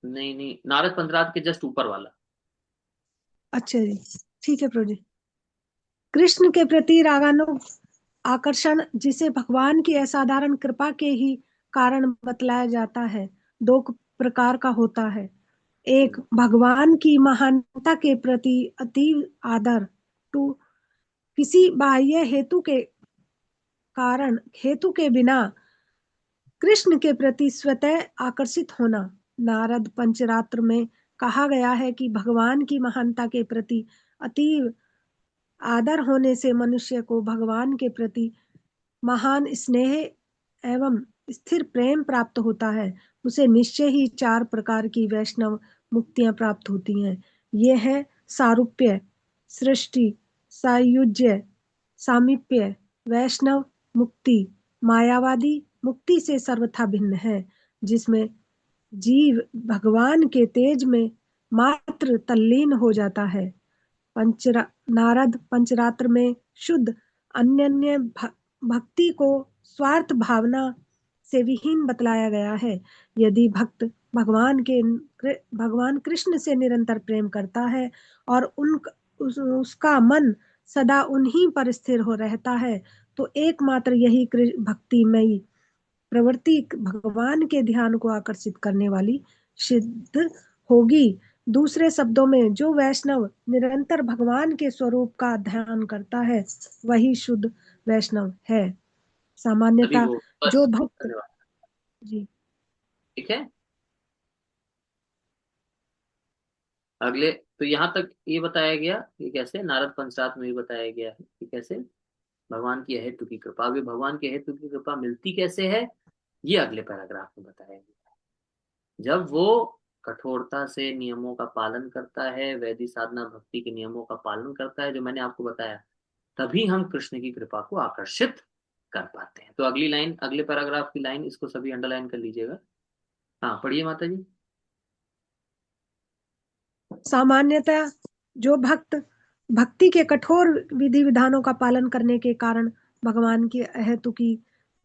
नहीं, नारद पंचरात्र के जस्ट ऊपर वाला। अच्छा जी ठीक है प्रभु जी। कृष्ण के प्रति रागानुग आकर्षण, जिसे भगवान की असाधारण कृपा के ही कारण बतलाया जाता है, दो प्रकार का होता है। एक, भगवान की महानता के प्रति अतीव आदर। टू, किसी बाह्य हेतु के बिना कृष्ण के प्रति स्वतः आकर्षित होना। नारद पंचरात्र में कहा गया है कि भगवान की महानता के प्रति अतीव आदर होने से मनुष्य को भगवान के प्रति महान स्नेह एवं स्थिर प्रेम प्राप्त होता है। उसे निश्चय ही 4 प्रकार की वैष्णव मुक्तियां प्राप्त होती हैं। ये है सारूप्य, सृष्टि, सायुज्य, सामीप्य, वैष्णव मुक्ति। मायावादी मुक्ति से सर्वथा भिन्न है, जिसमें जीव भगवान के तेज में मात्र तल्लीन हो जाता है। नारद पंचरात्र में शुद्ध अनन्य भक्ति को स्वार्थ भावना से विहीन बतलाया गया है। यदि भक्त भगवान कृष्ण से निरंतर प्रेम करता है और उसका मन सदा उन्हीं पर स्थिर हो रहता है, तो एकमात्र यही भक्तिमयी प्रवृत्ति भगवान के ध्यान को आकर्षित करने वाली सिद्ध होगी। दूसरे शब्दों में, जो वैष्णव निरंतर भगवान के स्वरूप का ध्यान करता है, वही शुद्ध वैष्णव है। सामान्यतः जो भक्त जी ठीक है, अगले तो यहाँ तक ये बताया गया कि कैसे नारद पंचरात्र में भी बताया गया है कि कैसे भगवान की हेतु की कृपा, भी भगवान की हेतु की कृपा मिलती कैसे है, ये अगले पैराग्राफ में बताया गया है। जब वो कठोरता से नियमों का पालन करता है, वैदिक साधना भक्ति के नियमों का पालन करता है, जो मैंने आपको बताया, तभी हम कृष्ण की कृपा को आकर्षित कर पाते हैं। तो अगली लाइन, अगले पैराग्राफ की लाइन, इसको सभी अंडरलाइन कर लीजिएगा। हाँ पढ़िए माता जी। सामान्यतः जो भक्त भक्ति के कठोर विधि विधानों का पालन करने के कारण भगवान की हेतु की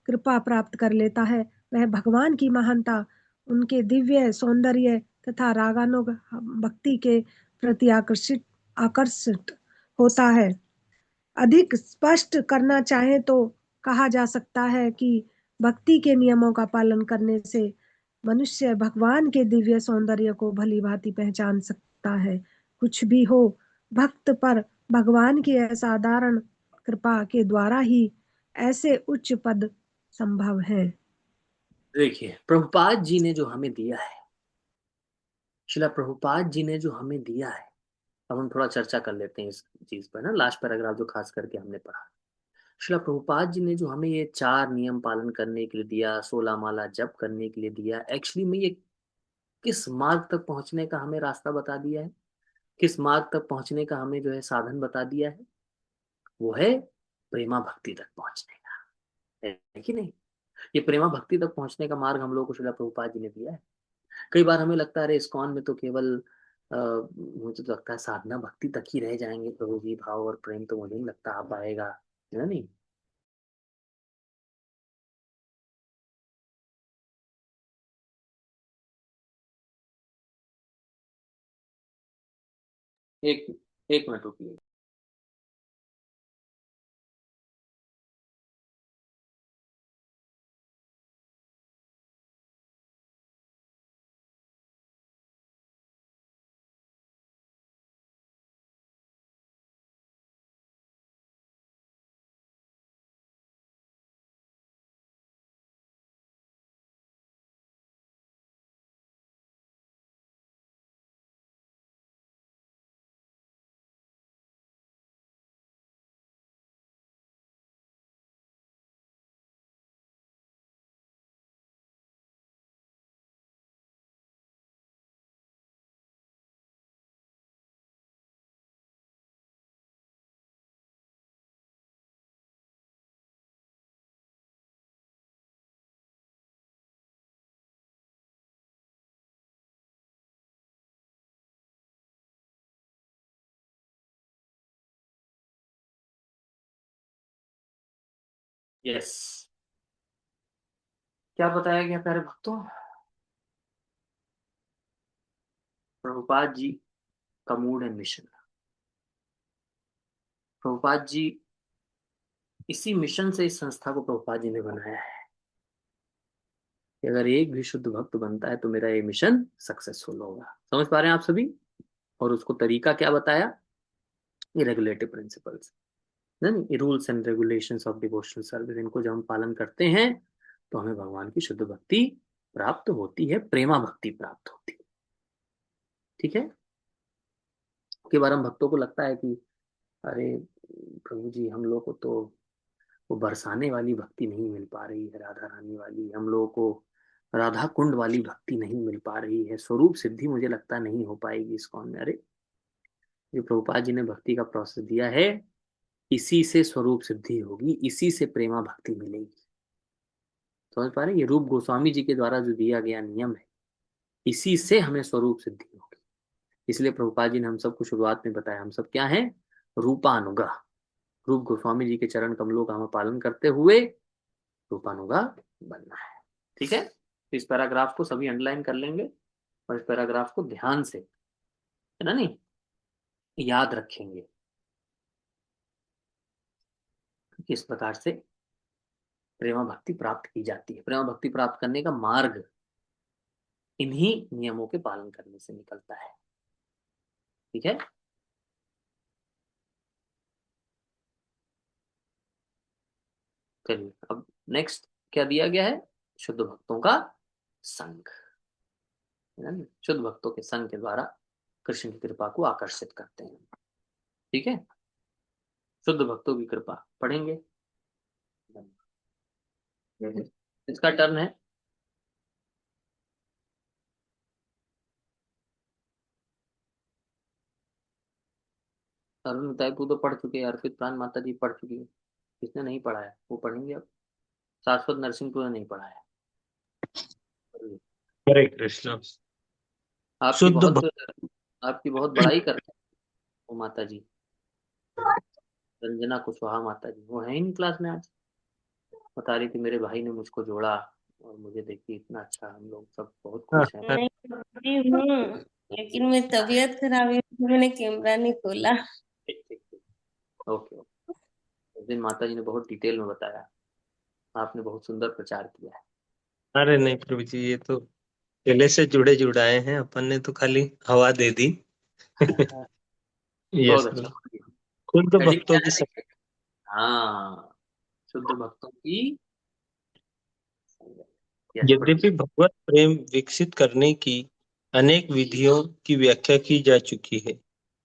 कृपा प्राप्त कर लेता है, वह भगवान की महानता, उनके दिव्य सौंदर्य तथा रागानुग भक्ति के प्रति आकर्षित होता है। अधिक स्पष्ट करना चाहे तो कहा जा सकता है कि भक्ति के नियमों का पालन करने से मनुष्य भगवान के दिव्य सौंदर्य को भली भांति पहचान सकता है। कुछ भी हो, भक्त पर भगवान की असाधारण कृपा के द्वारा ही ऐसे उच्च पद संभव है। देखिए, प्रभुपाद जी ने जो हमें दिया है, शिला प्रभुपाद जी ने जो हमें दिया है, अब हम थोड़ा चर्चा कर लेते हैं इस चीज पर ना, लास्ट पैराग्राफ जो खास करके हमने पढ़ा। शिला प्रभुपाद जी ने जो हमें ये 4 नियम पालन करने के लिए दिया, 16 माला जप करने के लिए दिया, एक्चुअली में ये किस मार्ग तक पहुंचने का हमें रास्ता बता दिया है, किस मार्ग तक पहुंचने का हमें जो है साधन बता दिया है, वो है प्रेमा भक्ति तक पहुंचने का, है कि नहीं? ये प्रेमा भक्ति तक पहुंचने का मार्ग हम लोगों को शिला प्रभुपाद जी ने दिया है। कई बार हमें लगता है अरे इस्कॉन में तो केवल मुझे तो लगता है साधना भक्ति तक ही रह जाएंगे प्रभु जी, भाव और प्रेम तो मुझे नहीं लगता आ पाएगा, है ना? नहीं, एक एक मिनट रुकिए। यस, क्या बताया गया प्यारे भक्तों? प्रभुपाद जी का mood and mission. Prabhupada ji, इसी मिशन से इस संस्था को प्रभुपाद जी ने बनाया है कि अगर एक भी शुद्ध भक्त बनता है तो मेरा ये मिशन सक्सेसफुल होगा। समझ पा रहे हैं आप सभी? और उसको तरीका क्या बताया? ये regulative principles, rules and regulations of devotional service, इनको जब हम पालन करते हैं तो हमें भगवान की शुद्ध भक्ति प्राप्त होती है, प्रेमा भक्ति प्राप्त होती है। ठीक है? कई बार हम भक्तों को लगता है कि अरे प्रभु जी, हम लोग को तो वो बरसाने वाली भक्ति नहीं मिल पा रही है, राधा रानी वाली, हम लोगों को राधा कुंड वाली भक्ति नहीं मिल पा रही है, स्वरूप सिद्धि मुझे लगता नहीं हो पाएगी इस्कॉन में। अरे, ये प्रभुपाद जी ने भक्ति का प्रोसेस दिया है, इसी से स्वरूप सिद्धि होगी, इसी से प्रेमा भक्ति मिलेगी। समझ पा रहे हैं? ये रूप गोस्वामी जी के द्वारा जो दिया गया नियम है, इसी से हमें स्वरूप सिद्धि होगी। इसलिए प्रभुपाद जी ने हम सबको शुरुआत में बताया, हम सब क्या हैं? रूपानुगा। रूप गोस्वामी जी के चरण कमलों का हमें पालन करते हुए रूपानुगा बनना है। ठीक है? तो इस पैराग्राफ को सभी अंडरलाइन कर लेंगे और इस पैराग्राफ को ध्यान से, है ना, नहीं, याद रखेंगे किस प्रकार से प्रेमा भक्ति प्राप्त की जाती है। प्रेमा भक्ति प्राप्त करने का मार्ग इन्हीं नियमों के पालन करने से निकलता है। ठीक है? चलिए, अब नेक्स्ट क्या दिया गया है? शुद्ध भक्तों का संग, है ना? शुद्ध भक्तों के संग के द्वारा कृष्ण की कृपा को आकर्षित करते हैं। ठीक है? शुद्ध भक्तों की कृपा पढ़ेंगे। इसका टर्न है अरुण तैपू तो पढ़ चुके हैं, अर्पित प्राण माता जी पढ़ चुकी है, किसने नहीं पढ़ा है वो पढ़ेंगे। अब शाश्वत नरसिंहपुर ने नहीं पढ़ा है। हरे कृष्ण। आपकी शुद्ध बहुत भक्त आपकी बहुत बड़ाई करते हैं वो माता जी, रंजना कुशवाहा माता जी। वो है ही नहीं क्लास में आज, बता रही थी मेरे भाई ने मुझको जोड़ा, और मुझे देखिए इतना अच्छा, हम लोग सब बहुत हाँ, खुश हैं। हाँ। नहीं करती हूँ, लेकिन मेरी तबीयत खराब है इसलिए मैंने कैमरा नहीं खोला। ठीक ठीक ठीक, ओके ओके। उस दिन माता जी ने बहुत डिटेल में बताया, आपने बहुत सुंदर प्रचार किया है। अरे नहीं प्रभु जी, ये तो पहले से जुड़े जुड़ाए हैं, अपन ने तो खाली हवा दे दी। यस बहुत अच्छा। प्रभु। खुद हेडिंग क्या भक्तों की है देखिए, हाँ, शुद्ध भक्तों की संगत। यस, पढ़िए। यद्यपि भगवत प्रेम विकसित करने की अनेक विधियों की व्याख्या की जा चुकी है,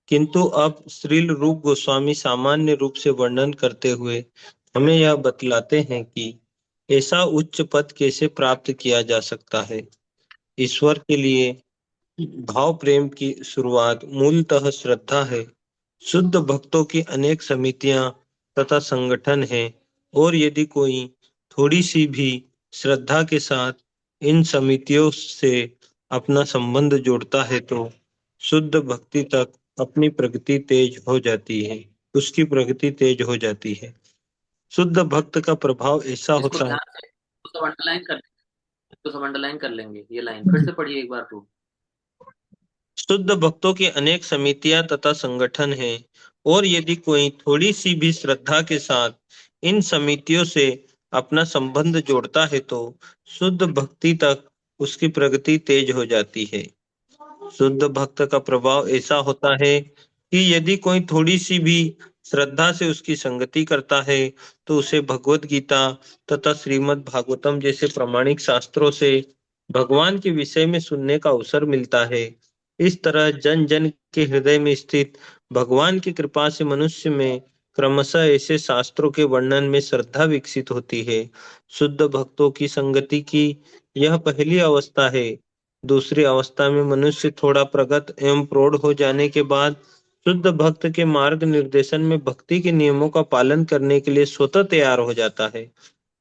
किंतु अब श्रील रूप गोस्वामी सामान्य रूप से वर्णन करते हुए हमें यह बतलाते हैं कि ऐसा उच्च पद कैसे प्राप्त किया जा सकता है। ईश्वर के लिए भाव प्रेम की शुरुआत मूलतः श्रद्धा है। शुद्ध भक्तों की अनेक समितियां तथा संगठन हैं, और यदि कोई थोड़ी सी भी श्रद्धा के साथ इन समितियों से अपना संबंध जोड़ता है तो शुद्ध भक्ति तक अपनी प्रगति तेज हो जाती है, उसकी प्रगति तेज हो जाती है। शुद्ध भक्त का प्रभाव ऐसा इसको होता है। ध्यान से, इसको सब अंडरलाइन कर, इसको सब अंडरलाइन कर लेंगे। ये लाइन फिर से पढ़िए एक बार तो। शुद्ध भक्तों की अनेक समितियां तथा संगठन हैं, और यदि कोई थोड़ी सी भी श्रद्धा के साथ इन समितियों से अपना संबंध जोड़ता है तो शुद्ध भक्ति तक उसकी प्रगति तेज हो जाती है। शुद्ध भक्त का प्रभाव ऐसा होता है कि यदि कोई थोड़ी सी भी श्रद्धा से उसकी संगति करता है तो उसे भगवत गीता तथा श्रीमद् भागवतम जैसे प्रामाणिक शास्त्रों से भगवान के विषय में सुनने का अवसर मिलता है। इस तरह जन जन के हृदय में स्थित भगवान की कृपा से मनुष्य में क्रमशः ऐसे शास्त्रों के वर्णन में श्रद्धा विकसित होती है। शुद्ध भक्तों की संगति की यह पहली अवस्था है। दूसरी अवस्था में मनुष्य थोड़ा प्रगत एवं प्रौढ़ हो जाने के बाद शुद्ध भक्त के मार्ग निर्देशन में भक्ति के नियमों का पालन करने के लिए स्वतः तैयार हो जाता है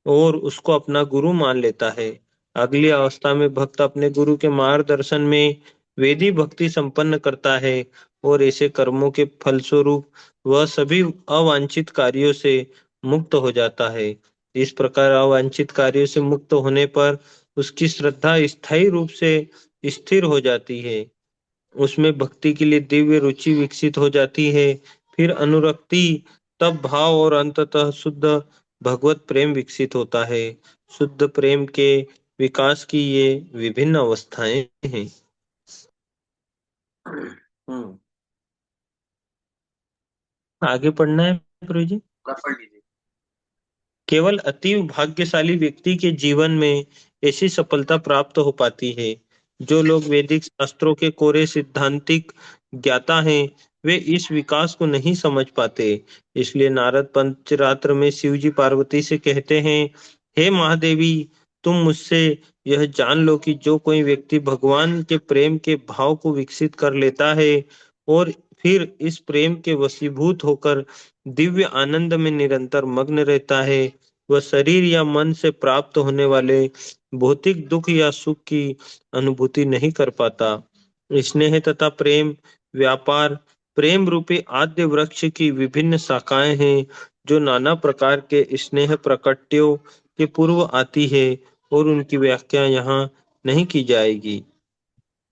और उसको अपना गुरु मान लेता है। अगली अवस्था में भक्त अपने गुरु के मार्गदर्शन में वेदी भक्ति संपन्न करता है और ऐसे कर्मों के फलस्वरूप वह सभी अवांछित कार्यों से मुक्त हो जाता है। इस प्रकार अवांछित कार्यों से मुक्त होने पर उसकी श्रद्धा स्थायी रूप से स्थिर हो जाती है, उसमें भक्ति के लिए दिव्य रुचि विकसित हो जाती है, फिर अनुरक्ति, तब भाव और अंततः शुद्ध भगवत प्रेम विकसित होता है। शुद्ध प्रेम के विकास की ये विभिन्न अवस्थाएं हैं। आगे पढ़ना है प्रभु जी। पढ़ लीजिए। केवल अति भाग्यशाली व्यक्ति के जीवन में ऐसी सफलता प्राप्त हो पाती है। जो लोग वैदिक शास्त्रों के कोरे सिद्धांतिक ज्ञाता हैं वे इस विकास को नहीं समझ पाते। इसलिए नारद पंचरात्र में शिव जी पार्वती से कहते हैं, हे महादेवी, तुम मुझसे यह जान लो कि जो कोई व्यक्ति भगवान के प्रेम के भाव को विकसित कर लेता है और फिर इस प्रेम के वशीभूत होकर दिव्य आनंद में निरंतर मग्न रहता है, वह शरीर या मन से प्राप्त होने वाले भौतिक दुख या सुख की अनुभूति नहीं कर पाता। स्नेह तथा प्रेम व्यापार प्रेम रूपी आद्य वृक्ष की विभिन्न शाखाएं हैं, जो नाना प्रकार के स्नेह प्रकट्यों के पूर्व आती है और उनकी व्याख्या यहाँ नहीं की जाएगी।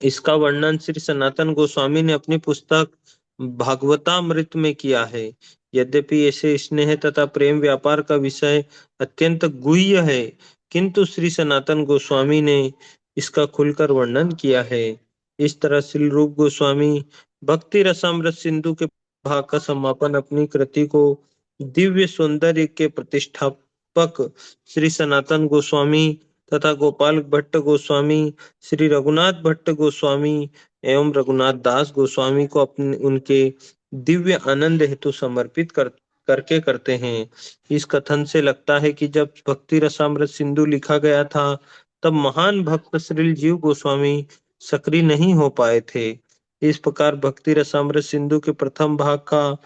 इसका वर्णन श्री सनातन गोस्वामी ने अपनी पुस्तक भागवतामृत में किया है। यद्यपि ऐसे स्नेह तथा प्रेम व्यापार का विषय अत्यंत गुह्य है, किंतु श्री सनातन गोस्वामी ने इसका खुलकर वर्णन किया है। इस तरह श्री रूप गोस्वामी भक्ति रसामृत सिंधु के भाग का समापन अपनी कृति को दिव्य सौंदर्य के प्रतिष्ठापक श्री सनातन गोस्वामी तथा गोपाल भट्ट गोस्वामी, श्री रघुनाथ भट्ट गोस्वामी एवं रघुनाथ दास गोस्वामी को अपने उनके दिव्य आनंद हेतु समर्पित करके करते हैं। इस कथन से लगता है कि जब भक्ति रसामृत सिंधु लिखा गया था तब महान भक्त श्रील जीव गोस्वामी सक्रिय नहीं हो पाए थे। इस प्रकार भक्ति रसामृत सिंधु के प्रथम भाग का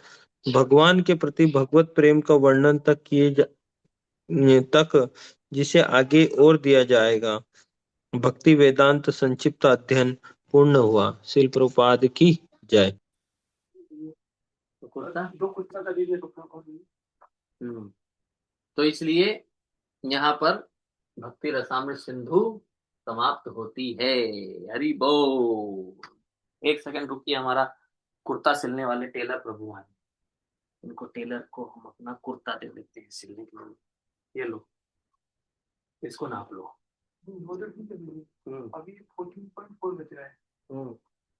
भगवान के प्रति भगवत प्रेम का वर्णन तक जिसे आगे और दिया जाएगा। भक्ति वेदांत संक्षिप्त अध्ययन पूर्ण हुआ। श्रील प्रभुपाद की जय। तो इसलिए यहाँ पर भक्ति रसामृत सिंधु समाप्त होती है। हरि बोल। एक सेकंड रुकिए, हमारा कुर्ता सिलने वाले टेलर प्रभु आए, उनको टेलर को हम अपना कुर्ता दे देते हैं सिलने के लिए। ये लो, इसको नाप लो। अभी 14.4 बज रहा है।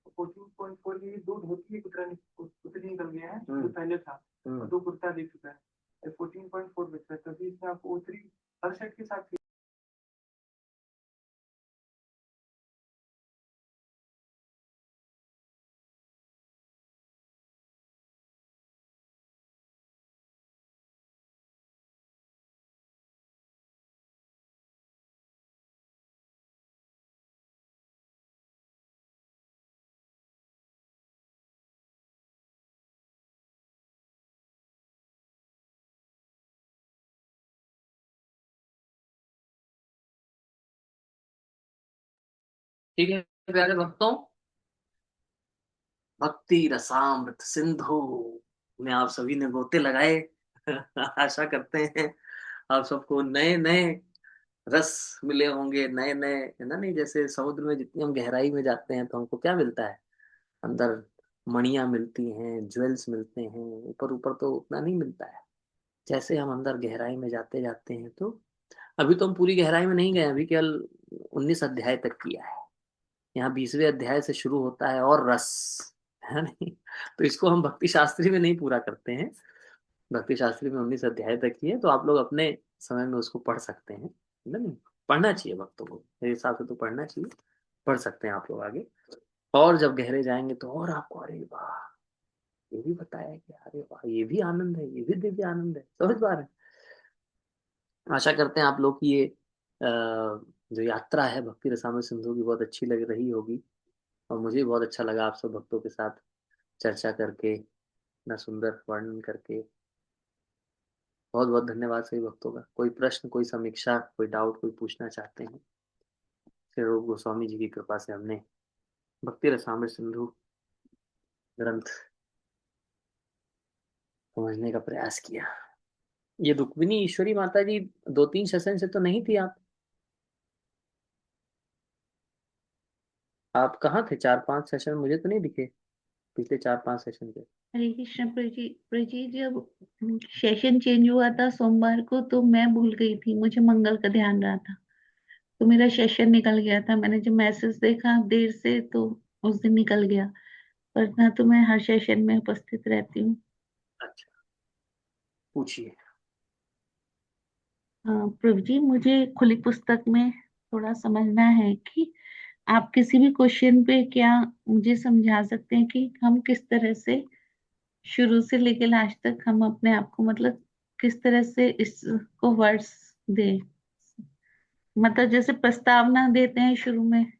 14.4 की दो धोती कुर्ता निकल गया है जो पहले था, और 2 कुर्ता दे चुका है। 14.4 बज रहा है, तभी इसमें आपको उतरी हर सेट के साथ ठीक है। प्यारे भक्तों, भक्ति रसामृत सिंधु में आप सभी ने गोते लगाए। आशा करते हैं आप सबको नए नए रस मिले होंगे, नए नए, है ना। नहीं, जैसे समुद्र में जितनी हम गहराई में जाते हैं तो हमको क्या मिलता है, अंदर मणियां मिलती हैं, ज्वेल्स मिलते हैं, ऊपर ऊपर तो उतना नहीं मिलता है। जैसे हम अंदर गहराई में जाते जाते हैं, तो अभी तो हम पूरी गहराई में नहीं गए, अभी केवल 19 अध्याय तक किया है। यहाँ 20वें अध्याय से शुरू होता है और रस, है नहीं। तो इसको हम भक्ति शास्त्री में नहीं पूरा करते हैं। भक्ति शास्त्री में 19 अध्याय तक ही है, तो आप लोग अपने समय में उसको पढ़ सकते हैं, है ना। नहीं, पढ़ना चाहिए भक्तों को, मेरे हिसाब से तो पढ़ना चाहिए। पढ़ सकते हैं आप लोग आगे, और जब गहरे जाएंगे तो और आपको अरे वाह, ये भी बताया कि अरे वाह, ये भी आनंद है, ये भी दिव्य आनंद है। समझ पा रहे हैं। आशा करते हैं आप लोग की ये जो यात्रा है भक्ति रसामृत सिंधु की बहुत अच्छी लग रही होगी, और मुझे भी बहुत अच्छा लगा आप सब भक्तों के साथ चर्चा करके, इतना सुंदर वर्णन करके। बहुत बहुत धन्यवाद सभी भक्तों का। कोई प्रश्न, कोई समीक्षा, कोई डाउट, कोई पूछना चाहते हैं? श्री रूप गोस्वामी जी की कृपा से हमने भक्ति रसामृत सिंधु ग्रंथ समझने का प्रयास किया। ये रुक्मिणी ईश्वरी माता जी 2-3 सेशन से तो नहीं थी आप कहाँ थे? 4-5 सेशन मुझे तो नहीं दिखे पिछले 4-5 सेशन के। हरे कृष्ण प्रजी जी, जब सेशन चेंज हुआ था सोमवार को, तो मैं भूल गई थी, मुझे मंगल का ध्यान रहा था, तो मेरा सेशन निकल गया था। मैंने जब मैसेज देखा देर से, तो उस दिन निकल गया, वरना तो मैं हर सेशन में उपस्थित रहती हूँ। अच्छा, पूछिए। प्रभु जी, मुझे खुली पुस्तक में थोड़ा समझना है कि आप किसी भी क्वेश्चन पे क्या मुझे समझा सकते हैं कि हम किस तरह से शुरू से लेकर लास्ट तक हम अपने आप को, मतलब किस तरह से इसको वर्ड्स दे, मतलब जैसे प्रस्तावना देते हैं शुरू में।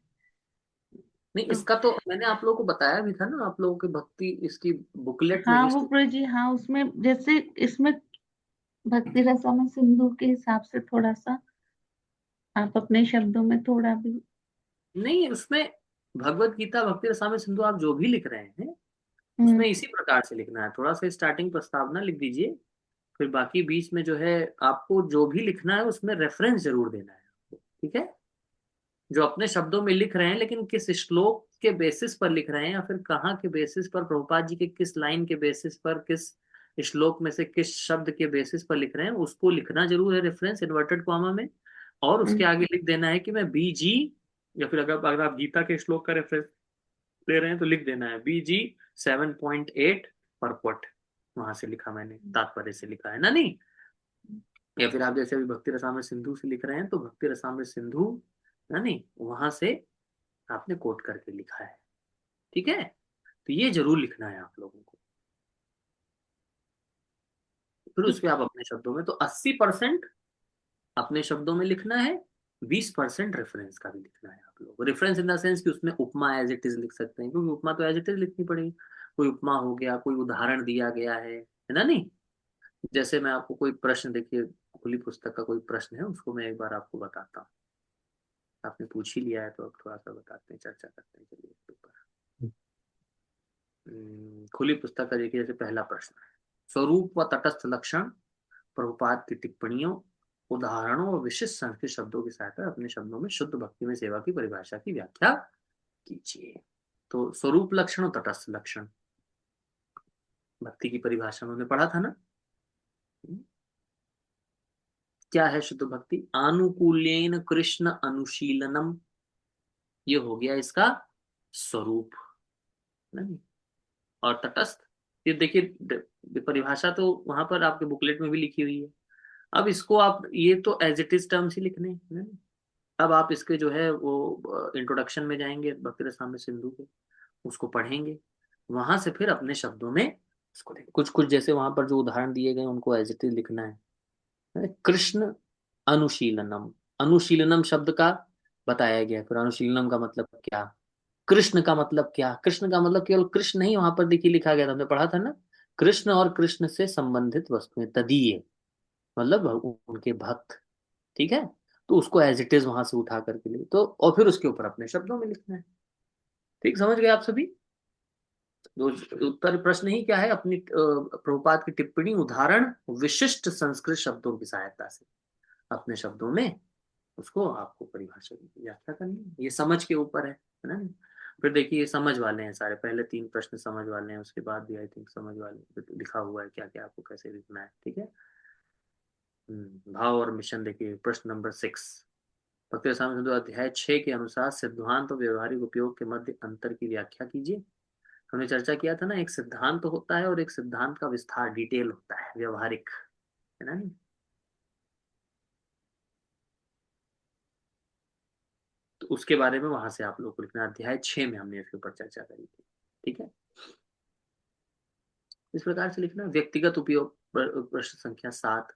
नहीं, इसका तो मैंने आप लोगों को बताया भी था ना, आप लोगों की भक्ति इसकी बुकलेट में हाँ ही वो प्रभु जी, हाँ उसमें जैसे इसमें भक्ति रसामृत सिंधु के हिसाब से थोड़ा सा आप अपने शब्दों में थोड़ा भी। नहीं, उसमें भगवत गीता भक्ति रसामृत सिंधु आप जो भी लिख रहे हैं उसमें इसी प्रकार से लिखना है। थोड़ा सा स्टार्टिंग प्रस्तावना लिख दीजिए, फिर बाकी बीच में जो है आपको जो भी लिखना है उसमें रेफरेंस जरूर देना है आपको, ठीक है। जो अपने शब्दों में लिख रहे हैं, लेकिन किस श्लोक के बेसिस पर लिख रहे हैं, या फिर कहाँ के बेसिस पर, प्रभुपाद जी के किस लाइन के बेसिस पर, किस श्लोक में से किस शब्द के बेसिस पर लिख रहे हैं, उसको लिखना जरूर है रेफरेंस इन्वर्टेड कॉमा में। और उसके आगे लिख देना है कि मैं बीजी, या फिर अगर आप गीता के श्लोक का रेफरेंस दे रहे हैं तो लिख देना है बीजी 7.8 परपट, वहां से लिखा मैंने, तात्पर्य से लिखा है ना। नहीं, या फिर आप जैसे अभी भक्ति रसामृत सिंधु से लिख रहे हैं तो भक्ति रसामृत सिंधु, ना नहीं, वहां से आपने कोट करके लिखा है, ठीक है। तो ये जरूर लिखना है आप लोगों को। फिर उसमें आप अपने शब्दों में, तो 80% अपने शब्दों में लिखना है, 20% रेफरेंस का भी लिखना है आप लोग। रेफरेंस इन द सेंस कि उसमें उपमा एज इट इज लिख सकते हैं, क्योंकि उपमा तो एज इट इज लिखनी पड़ेगी। कोई उपमा हो गया, कोई उदाहरण दिया गया है ना। नहीं, जैसे मैं आपको कोई प्रश्न, देखिए खुली पुस्तक का कोई प्रश्न है, उसको मैं एक बार आपको बताता हूँ। आपने पूछ ही लिया है तो अब थोड़ा सा बताते हैं, चर्चा करते हैं, चलिए इसके ऊपर। खुली पुस्तक का देखिए, जैसे पहला प्रश्न है, स्वरूप व तटस्थ लक्षण प्रभुपाद की टिप्पणियों उदाहरणों और विशिष्ट संस्कृत शब्दों की सहायता अपने शब्दों में शुद्ध भक्ति में सेवा की परिभाषा की व्याख्या कीजिए। तो स्वरूप लक्षण और तटस्थ लक्षण भक्ति की परिभाषा में हमने पढ़ा था ना। क्या है शुद्ध भक्ति? आनुकूल्येन कृष्ण अनुशीलनम, ये हो गया इसका स्वरूप, नहीं? और तटस्थ, ये देखिए परिभाषा तो वहां पर आपके बुकलेट में भी लिखी हुई है। अब इसको आप, ये तो एज इट इज टर्म्स ही लिखने हैं, नहीं? अब आप इसके जो है वो इंट्रोडक्शन में जाएंगे भक्ति रसामृत सिंधु के, उसको पढ़ेंगे, वहां से फिर अपने शब्दों में इसको देखें। कुछ कुछ जैसे वहां पर जो उदाहरण दिए गए उनको एज इट इज लिखना है। कृष्ण अनुशीलनम, अनुशीलनम शब्द का बताया गया, फिर अनुशीलनम का मतलब क्या, कृष्ण का मतलब क्या। कृष्ण का मतलब केवल कृष्ण नहीं, वहां पर देखिए लिखा गया था, हमने पढ़ा था ना, कृष्ण और कृष्ण से संबंधित वस्तुएं, तदीय मतलब उनके भक्त, ठीक है। तो उसको एज इट इज वहां से उठा करके लिए तो, और फिर उसके ऊपर अपने शब्दों में लिखना है। ठीक, समझ गए आप सभी? तो उत्तर प्रश्न ही क्या है, अपनी प्रभुपाद की टिप्पणी उदाहरण विशिष्ट संस्कृत शब्दों की सहायता से अपने शब्दों में उसको आपको परिभाषा की व्याख्या करनी है। ये समझ के ऊपर है ना। फिर देखिए ये समझ वाले हैं सारे, पहले 3 प्रश्न समझ वाले हैं, उसके बाद भी आई थिंक समझ वाले लिखा हुआ है क्या क्या आपको कैसे लिखना है, ठीक है। भाव और मिशन देखिए, प्रश्न नंबर 6 भक्ति रसामृत सिंधु अध्याय 6 के अनुसार सिद्धांत और व्यवहारिक उपयोग के मध्य अंतर की व्याख्या कीजिए। हमने चर्चा किया था ना, एक सिद्धांत तो होता है और एक सिद्धांत का विस्तार डिटेल होता है, व्यवहारिक, है ना नहीं? तो उसके बारे में वहां से आप लोग को लिखना, अध्याय 6 में हमने इसके ऊपर चर्चा करी थी, ठीक है। इस प्रकार से लिखना। व्यक्तिगत उपयोग प्रश्न संख्या 7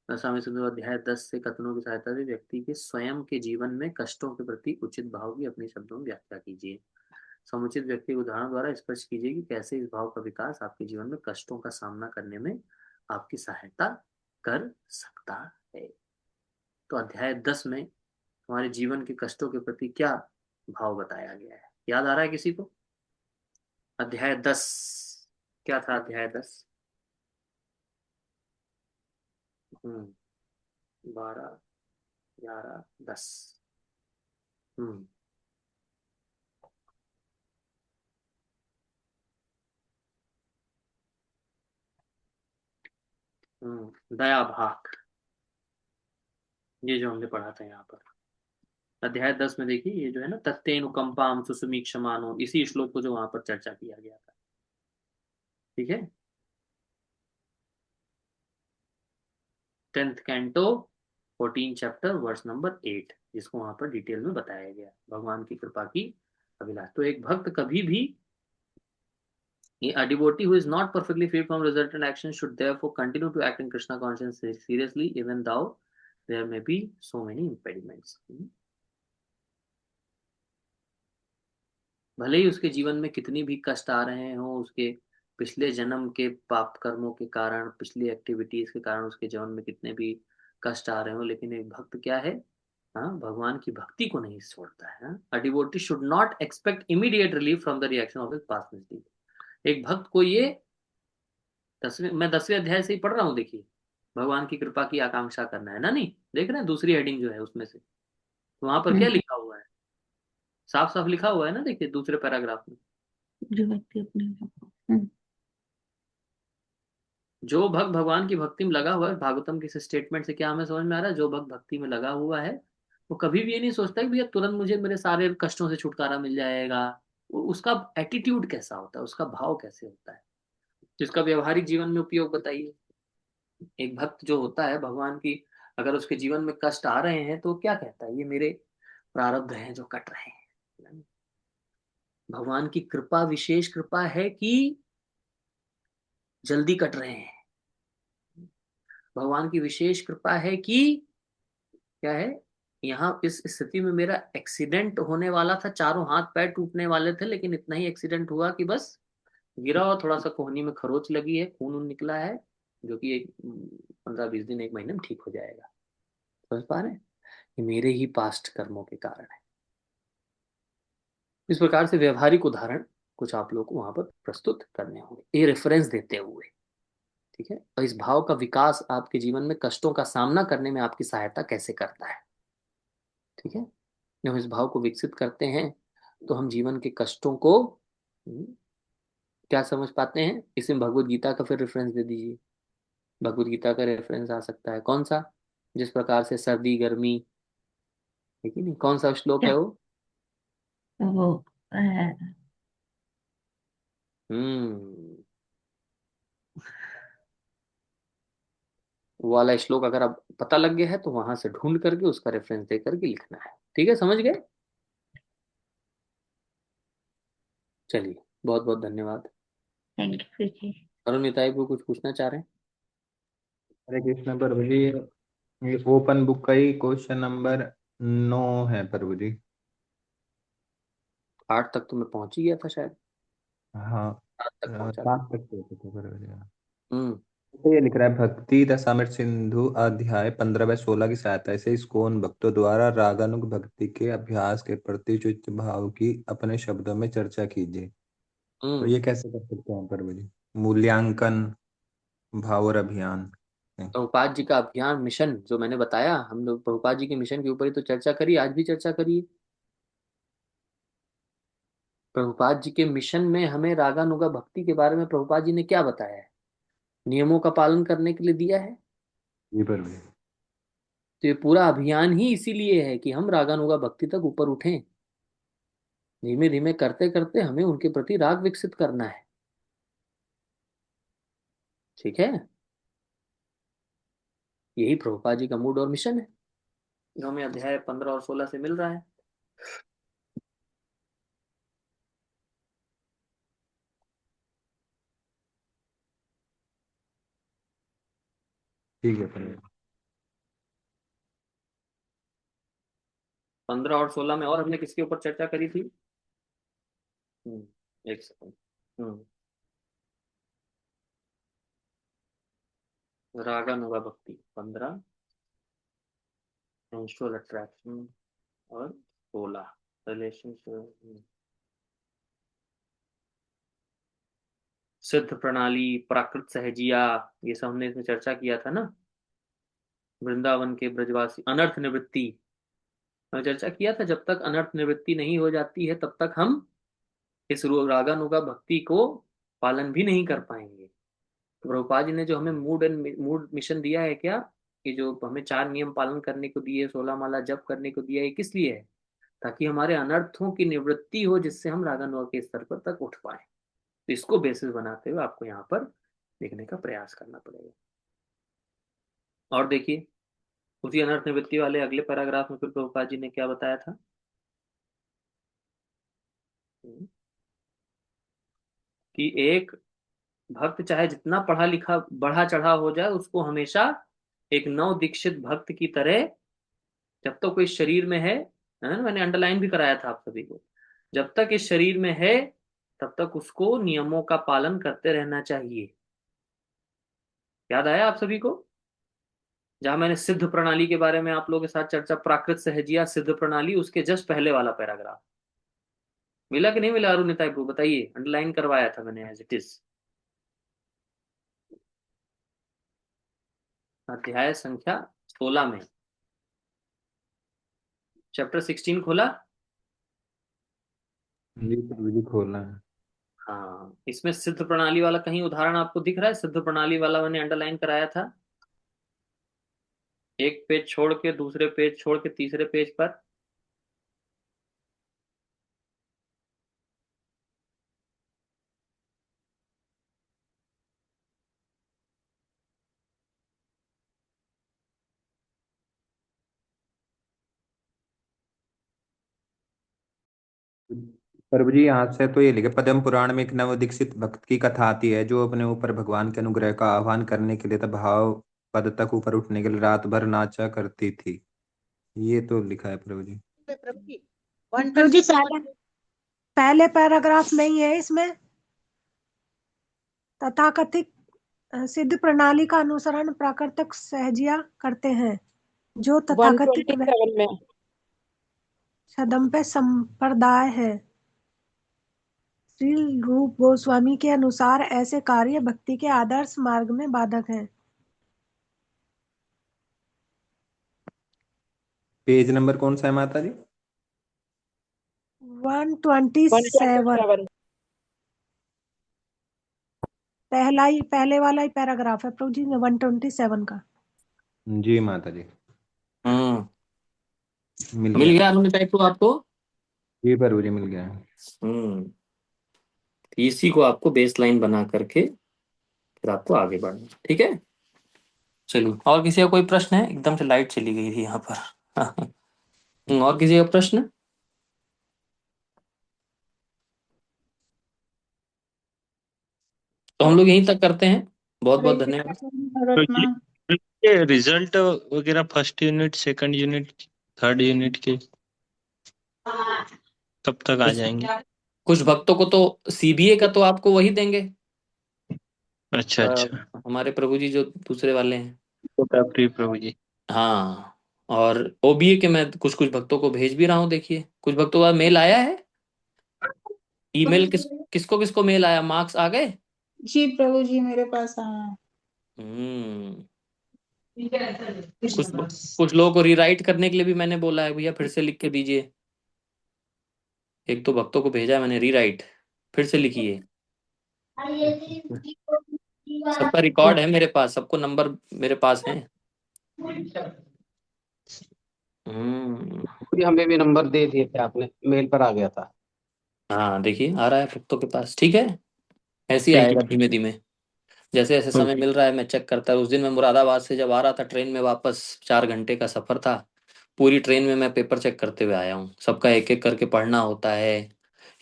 स्वामी सिंधु अध्याय 10 से कथनों की सहायता से व्यक्ति के स्वयं के जीवन में कष्टों के प्रति उचित भाव की अपने शब्दों में व्याख्या कीजिए। समुचित व्यक्ति उदाहरण द्वारा स्पष्ट कीजिए कि कैसे इस भाव का विकास आपके जीवन में कष्टों का सामना करने में आपकी सहायता कर सकता है। तो अध्याय 10 में हमारे जीवन के कष्टों के प्रति क्या भाव बताया गया है, याद आ रहा है किसी को? अध्याय 10 क्या था? अध्याय 10 12 11 10 दया भाग, ये जो हमने पढ़ा था यहाँ पर अध्याय 10 में देखिए, ये जो है ना, तत्तेनुकंपाम सुसुमीक्षमानो, इसी श्लोक को जो वहां पर चर्चा किया गया था, ठीक है। 10th canto 14 chapter verse number 8, जिसको वहां पर डिटेल में बताया गया, भगवान की कृपा की अभिलाष। तो एक भक्त कभी भी, a devotee who is not perfectly free from resultant action should therefore continue to act in Krishna consciousness seriously even though there may be so many impediments. भले ही उसके जीवन में कितनी भी कष्ट आ रहे हो, उसके पिछले जन्म के पाप कर्मों के कारण, पिछली एक्टिविटीज के कारण उसके जीवन में कितने भी कष्ट आ रहे हो, लेकिन एक भक्त क्या है, हाँ, भगवान की भक्ति को नहीं छोड़ता है। A devotee should not expect immediate relief from the reaction of his past misdeed. एक भक्त को ये मैं 10वें अध्याय से ही पढ़ रहा हूँ, देखिए, भगवान की कृपा की आकांक्षा करना है ना, नहीं देख रहे हैं दूसरी हेडिंग जो है उसमें से, तो वहां पर क्या लिखा हुआ है, साफ साफ लिखा हुआ है ना, देखिए दूसरे पैराग्राफ में, जो व्यक्ति अपने जो भक्त भगवान की भक्ति में लगा हुआ है। भागवतम के स्टेटमेंट से क्या हमें समझ में आ रहा है, जो भक्त भक्ति में लगा हुआ है वो कभी भी ये नहीं सोचता कि भैया तुरंत मुझे मेरे सारे कष्टों से छुटकारा मिल जाएगा। उसका एटीट्यूड कैसा होता है, उसका भाव कैसे होता है, जिसका व्यवहारिक जीवन में उपयोग बताइए। एक भक्त जो होता है भगवान की, अगर उसके जीवन में कष्ट आ रहे हैं तो क्या कहता है, ये मेरे प्रारब्ध हैं जो कट रहे हैं। भगवान की कृपा विशेष कृपा है कि जल्दी कट रहे हैं, भगवान की विशेष कृपा है कि क्या है, यहाँ इस स्थिति में मेरा एक्सीडेंट होने वाला था, चारों हाथ पैर टूटने वाले थे, लेकिन इतना ही एक्सीडेंट हुआ कि बस गिरा और थोड़ा सा कोहनी में खरोच लगी है, खून निकला है, जो कि 15-20 दिन 1 महीने में ठीक हो जाएगा। समझ पा रहे हैं, ये मेरे ही पास्ट कर्मों के कारण है। इस प्रकार से व्यवहारिक उदाहरण कुछ आप लोग को वहां पर प्रस्तुत करने होंगे, ये रेफरेंस देते हुए, ठीक है, और इस भाव का विकास आपके जीवन में कष्टों का सामना करने में आपकी सहायता कैसे करता है। ठीक है, जब हम इस भाव को विकसित करते हैं तो हम जीवन के कष्टों को क्या समझ पाते हैं। इसमें भगवत गीता का फिर रेफरेंस दे दीजिए। भगवत गीता का रेफरेंस आ सकता है कौन सा, जिस प्रकार से सर्दी गर्मी, ठीक है नहीं, कौन सा श्लोक है वो? वो हम्म, वो वाला श्लोक अगर आप पता लग गया है तो वहां से ढूंढ करके उसका रेफरेंस दे करके लिखना है। ठीक है, समझ गए? चलिए, बहुत बहुत धन्यवाद। थैंक यू जी। अरुण निताई को कुछ पूछना चाह रहे हैं? हरे कृष्ण प्रभु जी, ये ओपन बुक का ही क्वेश्चन नंबर 9 है प्रभु जी। 8 तक तो मैं पहुंच ही गया था शायद, हाँ 7 तक पहुंचा 7 तक तो प्रभु जी। हम्म, तो ये लिख रहा है, भक्ति दशामृत सिंधु अध्याय 15-16 की सहायता से इस्कॉन भक्तों द्वारा रागानुग भक्ति के अभ्यास के प्रति चित्त भाव की अपने शब्दों में चर्चा कीजिए। तो ये कैसे कर सकते हैं प्रभु जी, मूल्यांकन भाव और अभियान? प्रभुपाद जी का अभियान मिशन जो मैंने बताया, हम लोग प्रभुपाद जी के मिशन के ऊपर ही तो चर्चा करी, आज भी चर्चा करिए। प्रभुपाद जी के मिशन में हमें रागानुगा भक्ति के बारे में प्रभुपाद जी ने क्या बताया है, नियमों का पालन करने के लिए दिया है। जी प्रभु जी। तो ये पूरा अभियान ही इसीलिए है कि हम रागानुगा भक्ति तक ऊपर उठें। धीमे धीमे करते करते हमें उनके प्रति राग विकसित करना है। ठीक है, यही प्रभुपाद जी का मूड और मिशन है जो हमें अध्याय 15 और 16 से मिल रहा है। ठीक है प्रभु जी। 15 और 16 में और हमने किसके ऊपर चर्चा करी थी? एक सेकंड। रागानुगा भक्ति 15, सेंसुअल अट्रैक्शन और 16 रिलेशनशिप, सिद्ध प्रणाली, प्राकृत सहजिया, ये सब हमने इसमें चर्चा किया था ना। वृंदावन के ब्रजवासी, अनर्थ निवृत्ति हमने चर्चा किया था। जब तक अनर्थ निवृत्ति नहीं हो जाती है तब तक हम इस रागानुगा भक्ति को पालन भी नहीं कर पाएंगे। तो प्रभुपाद जी ने जो हमें मूड मिशन दिया है क्या, कि जो हमें 4 नियम पालन करने को दिए, 16 माला जप करने को दिया है, किस लिए है? ताकि हमारे अनर्थों की निवृत्ति हो, जिससे हम रागानुगा के स्तर पर तक उठ पाए। तो इसको बेसिस बनाते हुए आपको यहाँ पर लिखने का प्रयास करना पड़ेगा। और देखिए, उसी अनर्थ निवृत्ति वाले अगले पैराग्राफ में फिर प्रभुपाद जी ने क्या बताया था कि एक भक्त चाहे जितना पढ़ा लिखा बढ़ा चढ़ा हो जाए, उसको हमेशा एक नव दीक्षित भक्त की तरह, जब तक कोई शरीर में है ना, मैंने अंडरलाइन भी कराया था आप सभी को, जब तक इस शरीर में है तब तक उसको नियमों का पालन करते रहना चाहिए। याद आया आप सभी को? जहां मैंने सिद्ध प्रणाली के बारे में आप लोगों के साथ चर्चा, प्राकृत सहजिया सिद्ध प्रणाली, उसके जस्ट पहले वाला पैराग्राफ मिला कि नहीं मिला? अरुण निताई को बताइए, अंडरलाइन करवाया था मैंने एज इट इज। अध्याय संख्या 16 में चैप्टर 16 खोला? जी प्रभु जी खोलना है। हाँ, इसमें सिद्ध प्रणाली वाला कहीं उदाहरण आपको दिख रहा है? सिद्ध प्रणाली वाला मैंने अंडरलाइन कराया था, एक पेज छोड़ के, दूसरे पेज छोड़ के, तीसरे पेज पर। प्रभु जी यहाँ से तो ये लिखे, पद्म पुराण में एक नव दीक्षित भक्त की कथा आती है जो अपने ऊपर भगवान के अनुग्रह का आह्वान करने के लिए तब भाव पद तक ऊपर उठने के लिए रात भर नाचा करती थी। ये तो लिखा है प्रभु जी। प्रभु जी पहले पैराग्राफ में ही है इसमें, तथाकथित सिद्ध प्रणाली का अनुसरण प्राकृतिक सहजिया करते हैं, जो तथाकथित 127 में छदम्पे संप्रदाय है। श्री रूप गोस्वामी के अनुसार ऐसे कार्य भक्ति के आदर्श मार्ग में बाधक हैं। पेज नंबर कौन सा है माता जी? 127 पहले वाला ही पैराग्राफ है प्रभु जी, 127 का। जी माता जी, मिल मिल गया। गया अनुनी टाइप टू आपको? जी प्रभु जी, मिल गया। इसी को आपको बेस लाइन बना करके फिर आपको आगे बढ़ना, ठीक है। चलिए, और किसी का कोई प्रश्न है? एकदम से लाइट चली गई थी यहाँ पर। और किसी का प्रश्न? तो हम लोग यहीं तक करते हैं। बहुत बहुत धन्यवाद। तो ये रिजल्ट वगैरह first unit, second unit, third unit के कब तक आ जाएंगे? कुछ भक्तों को तो सीबीए का तो आपको वही देंगे। अच्छा अच्छा, हमारे प्रभु जी जो दूसरे वाले हैं, प्रभु जी। हाँ। और ओबीए के मैं कुछ कुछ भक्तों को भेज भी रहा हूँ। देखिए, कुछ भक्तों का मेल आया है। ईमेल किसको किसको मेल आया? मार्क्स आ गए? जी प्रभु जी, मेरे पास आया है। कुछ लोगों को रीराइट करने के लिए भी मैंने बोला है, भैया फिर से लिख के दीजिए। एक तो भक्तों को भेजा है मैंने रीराइट, फिर से लिखिए। सबका रिकॉर्ड है मेरे पास, सबको नंबर मेरे पास है। हमें भी नंबर दे दिए थे आपने, मेल पर आ गया था। हाँ देखिए, आ रहा है भक्तों के पास, ठीक है। ऐसे ही ठीक आएगा है। धीमे धीमे, जैसे जैसे समय मिल रहा है मैं चेक करता है। उस दिन मैं मुरादाबाद से जब आ रहा था ट्रेन में वापस, 4 घंटे का सफर था, पूरी ट्रेन में मैं पेपर चेक करते हुए आया हूँ। सबका एक एक करके पढ़ना होता है,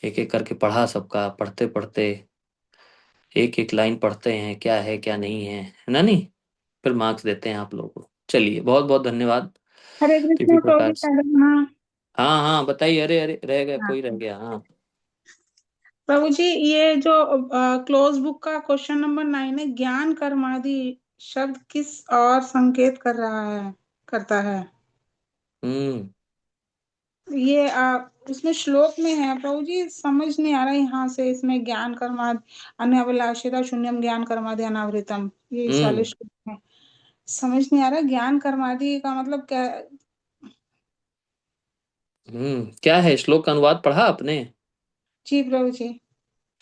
एक एक करके पढ़ा सबका। पढ़ते पढ़ते एक एक लाइन पढ़ते हैं, क्या है क्या नहीं है ना, नहीं। फिर मार्क्स देते हैं आप लोगों को। चलिए, बहुत बहुत धन्यवाद। हरे दीदी कृष्ण प्रभु प्रकाश, जी, हाँ हाँ हाँ बताइए। अरे अरे, रह गया, हाँ। कोई रह गया। हाँ प्रभु जी, ये जो क्लोज बुक का क्वेश्चन नंबर 9 है, ज्ञान कर्मादि शब्द किस और संकेत कर रहा है, करता है? ये इसमें श्लोक में है प्रभु जी, समझ नहीं आ रहा है यहाँ से। इसमें ज्ञान कर्मादि अनभिलाषिता शून्यम ज्ञान कर्मादि अनावृतम, ये इस वाले श्लोक में समझ नहीं आ रहा। ज्ञान कर्मादि का मतलब क्या? क्या है? श्लोक का अनुवाद पढ़ा आपने? जी प्रभु जी।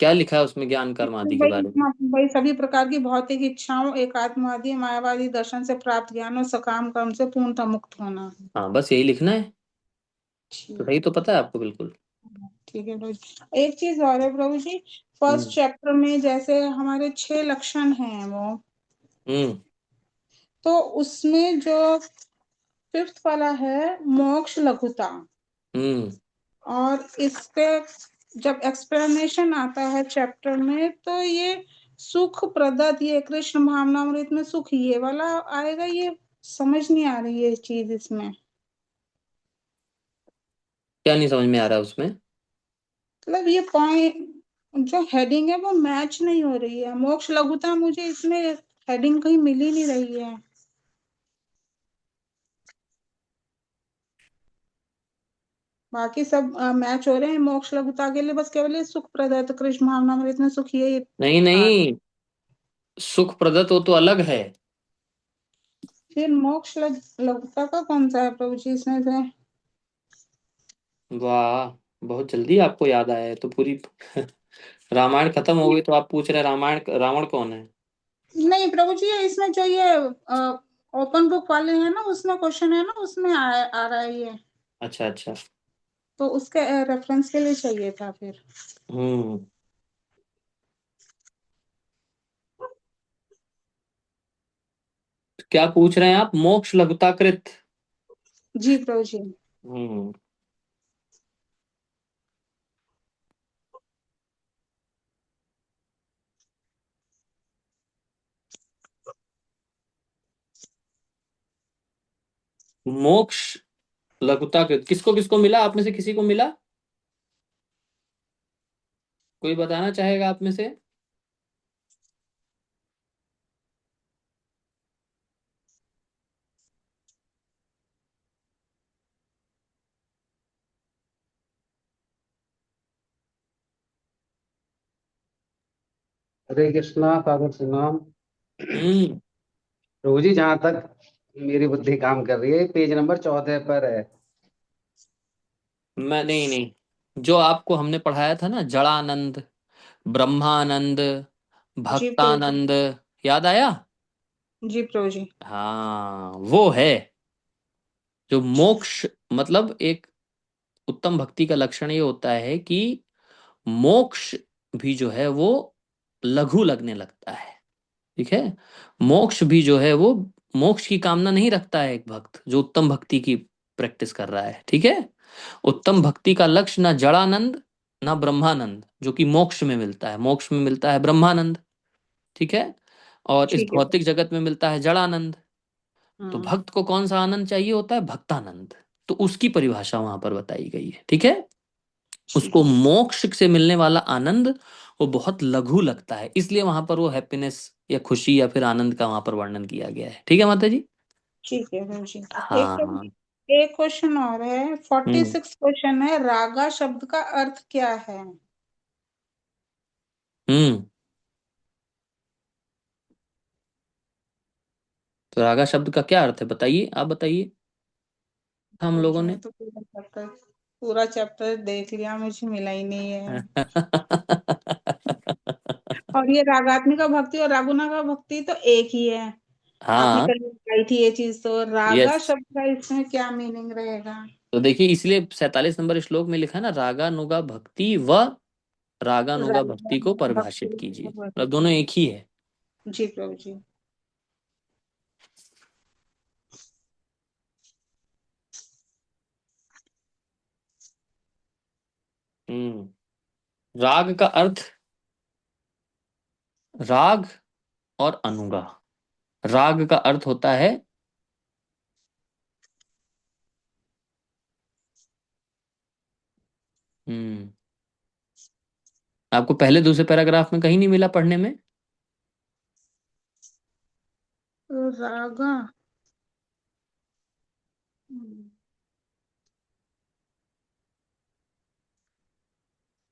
क्या लिखा है उसमें ज्ञान कर्म आदि के बारे में? भाई सभी प्रकार की भौतिक इच्छाओं, एकात्मवादी मायावादी दर्शन से प्राप्त ज्ञान और सकाम कर्म से पूर्णतः मुक्त होना। हाँ, बस यही लिखना है। तो सही तो पता है आपको बिल्कुल। ठीक है प्रभु जी। एक चीज और है प्रभु जी, फर्स्ट चैप्टर में जैसे हमारे 6 लक्षण हैं वो, तो उसमें जो 5th वाला है मोक्ष लघुता, और इस पे जब एक्सप्लेनेशन आता है चैप्टर में, तो ये सुख प्रदत्त, ये कृष्ण भावनामृत में सुख ये वाला आएगा। ये समझ नहीं आ रही है चीज इसमें। क्या नहीं समझ में आ रहा है उसमें? मतलब ये पॉइंट जो हेडिंग है वो मैच नहीं हो रही है। मोक्ष लघुता मुझे इसमें हेडिंग कहीं मिल ही नहीं रही है। बाकी सब मैच हो रहे हैं मोक्ष लघुता के लिए, बस केवल ये सुख प्रदत्त कृष्ण भावनामृत में सुख ये नहीं नहीं, सुख प्रदत्त वो तो अलग है। फिर मोक्ष लघुता का कौन सा है प्रभु जी इसमें से? वाह, बहुत जल्दी आपको याद आया है। तो पूरी रामायण खत्म हो गई तो आप पूछ रहे हैं रामायण रावण कौन है? नहीं प्रभु जी, इसमें जो ये ओपन बुक वाले हैं ना, उसमें क्वेश्चन है ना, उसमें आ रहा है ये। अच्छा अच्छा। तो उसके रेफरेंस के लिए चाहिए था फिर। हम्म क्या पूछ रहे हैं आप? मोक्ष लघुताकृत? जी प्रभु जी। हम्म मोक्ष लघुताकृत किसको किसको मिला? आप में से किसी को मिला? कोई बताना चाहेगा आप में से? हरे कृष्णा सागर सुनाम। हम्म प्रभु जी, जहां तक मेरी बुद्धि काम कर रही है, पेज नंबर 14 पर है। मैं नहीं, जो आपको हमने पढ़ाया था ना, जड़ानंद, ब्रह्मानंद, जी प्रभु जी। भक्तानंद, याद आया? जी प्रभु जी। हाँ, वो है जो मोक्ष, मतलब एक उत्तम भक्ति का लक्षण ये होता है कि मोक्ष भी जो है वो लघु लगने लगता है। ठीक है, मोक्ष भी जो है वो मोक्ष की कामना नहीं रखता है एक भक्त जो उत्तम भक्ति की प्रैक्टिस कर रहा है। ठीक है, उत्तम भक्ति का लक्ष्य ना जड़ानंद ना ब्रह्मानंद, जो कि मोक्ष में मिलता है। मोक्ष में मिलता है ब्रह्मानंद, ठीक है, और इस ठीक है। भौतिक जगत में मिलता है जड़ानंद। तो हाँ भक्त को कौन सा आनंद चाहिए होता है? भक्तानंद। तो उसकी परिभाषा वहां पर बताई गई है। ठीक है, उसको मोक्ष से मिलने वाला आनंद वो बहुत लघु लगता है, इसलिए वहां पर वो हैप्पीनेस या खुशी या फिर आनंद का वहां पर वर्णन किया गया है। ठीक है माता जी? ठीक है प्रभु जी। हाँ। एक क्वेश्चन और है, 46 क्वेश्चन है, रागा शब्द का अर्थ क्या है? हम्म तो रागा शब्द का क्या अर्थ है, बताइए, आप बताइए। हम प्रभु लोगों जी, ने मैं तो पूरा चैप्टर देख लिया, मुझे मिला ही नहीं है। और ये रागात्मिका भक्ति और रागुना भक्ति तो एक ही है। आपने हाँ, कल बताई थी ये चीज, तो रागा यस। शब्द का इसमें क्या मीनिंग रहेगा? तो देखिए, इसलिए 47 नंबर श्लोक में लिखा है ना, रागा नुगा भक्ति व रागा नुगा भक्ति को रागा परिभाषित कीजिए, मतलब दोनों एक ही है। जी प्रभु जी। राग का अर्थ, राग और अनुगा। राग का अर्थ होता है हम्म आपको पहले दूसरे पैराग्राफ में कहीं नहीं मिला पढ़ने में? रागा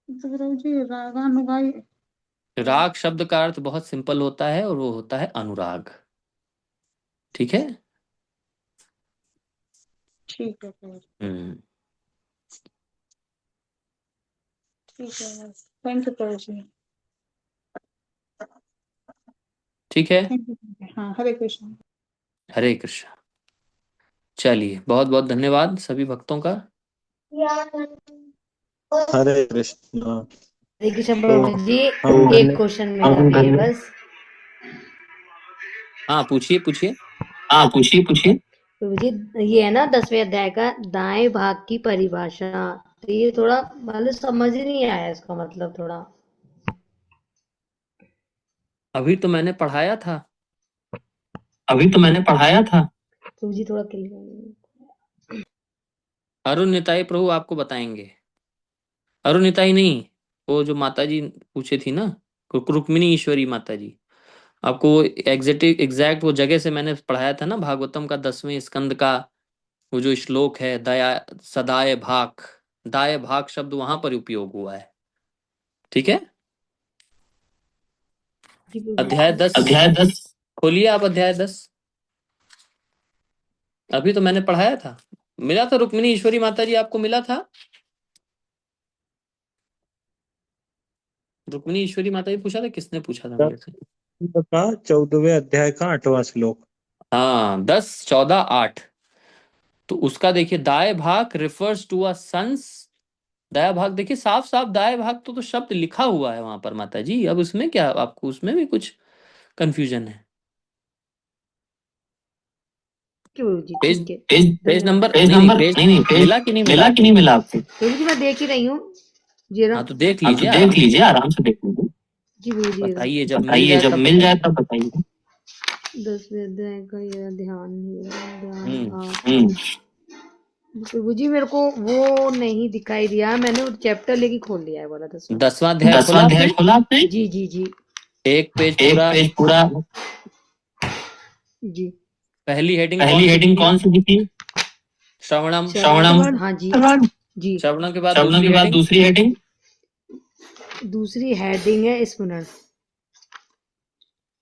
तो प्रभु जी, रागा अनुगाई। राग शब्द का अर्थ बहुत सिंपल होता है और वो होता है अनुराग। ठीक है। ठीक है प्रभु जी। हम्म ठीक है, थैंक यू प्रभु जी। ठीक है, थैंक यू। हाँ, हरे कृष्ण। हरे कृष्ण। चलिए, बहुत बहुत धन्यवाद सभी भक्तों का। हरे कृष्ण। हरे कृष्ण तो प्रभु जी, हम एक क्वेश्चन मेरा भी है बस। हाँ, पूछिए पूछिए। हाँ, पूछिए पूछिए। प्रभु जी, ये है ना 10वें अध्याय का दाएं भाग की परिभाषा, तो ये थोड़ा मतलब समझ ही नहीं आया इसका मतलब थोड़ा। अभी तो मैंने पढ़ाया था। अभी तो मैंने पढ़ाया था। प्रभु जी थोड़ा क्लियर। अरुण निताई प्रभु आपको बताएंगे। अरुण निताई नहीं, वो जो माता जी पूछे थी ना, रुक्मिणी ईश्वरी माता जी, आपको एग्जैक्ट वो जगह से मैंने पढ़ाया था ना, भागवतम का 10वें स्कंद का वो जो श्लोक है, दया सदाय भाक, दाय भाक शब्द वहां पर उपयोग हुआ है। ठीक है, अध्याय 10। अध्याय 10। खोलिए आप अध्याय 10। अभी तो मैंने पढ़ाया था, मिला था रुक्मिणी ईश्वरी माता जी, आपको मिला था? रुक्मिणी ईश्वरी माता जी पूछा था, किसने पूछा था मेरे से? का 14वें अध्याय का 8वां श्लोक। हाँ, 10, 14, 8। तो उसका देखिए, दाय भाग रिफर्स टू अ सन्स। दाया भाग देखिए, साफ साफ दाया भाग तो शब्द लिखा हुआ है वहां पर माता जी। अब उसमें क्या, आपको उसमें भी कुछ कंफ्यूजन है? पेज पेज नंबर नहीं, पेज मिला कि नहीं मिला आपको? मिला आपको? प्रभु जी मैं देख ही रही हूँ जीरो। हाँ, तो देख हाँ, तो लीजिए देख आराम से। लीजिए, आराम से देख लीजिए। जी प्रभु जी, बताइए, जब मिल बताइए, जाए जब तब मिल जाए बताइए। तब बताइए। 10वें अध्याय का ये ध्यान नहीं है, ध्यान हम्म प्रभु जी मेरे को वो नहीं दिखाई दिया, मैंने वो चैप्टर लेके खोल दिया है वाला 10वां। 10वां अध्याय 10वां खोला अध्याय आपने? खोला आपने? जी जी जी एक पेज एक पूरा। पेज पूरा। जी। पहली हेडिंग पहली कौन सी दी हेडिंग थी? कौन सी दी थी? श्रवणम। श्रवणम। हाँ जी जी। श्रवणम के बाद श्रवणम दूसरी के बाद हेडिंग? दूसरी हेडिंग? दूसरी हेडिंग है स्मरण।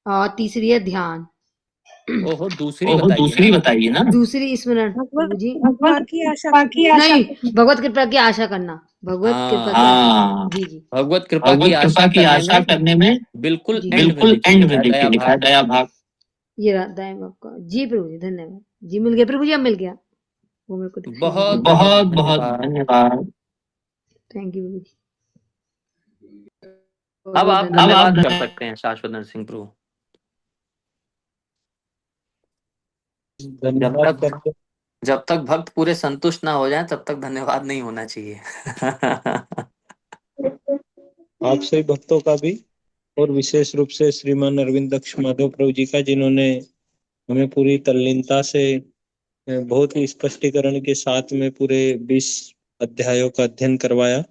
और तीसरी है ध्यान। ओहो, दूसरी बताइए ना। दूसरी स्मरण प्रभु जी। भगवत की आशा नहीं, भगवत कृपा की आशा करना। भगवत कृपा की आशा। जी जी। भगवत कृपा की आशा करने में बिल्कुल जी। एंड में देखिए लिखा है दया भाग। ये रहा दया आपका। जी प्रभु जी, धन्यवाद जी। मिल गया प्रभु जी, अब मिल गया। वो मेरे को दिखाई बहुत नहीं दिया। बहुत धन्यवाद। थैंक यू प्रभु जी। अब आप धन्यवाद कर सकते हैं शाश्वत नरसिंह प्रभु। जब तक भक्त पूरे संतुष्ट ना हो जाएं तब तक धन्यवाद नहीं होना चाहिए। आप सभी भक्तों का भी, और विशेष रूप से श्रीमान अरविंद दक्ष माधव प्रभु जी का, जिन्होंने हमें पूरी तल्लीनता से बहुत ही स्पष्टीकरण के साथ में पूरे 20 अध्यायों का अध्ययन करवाया।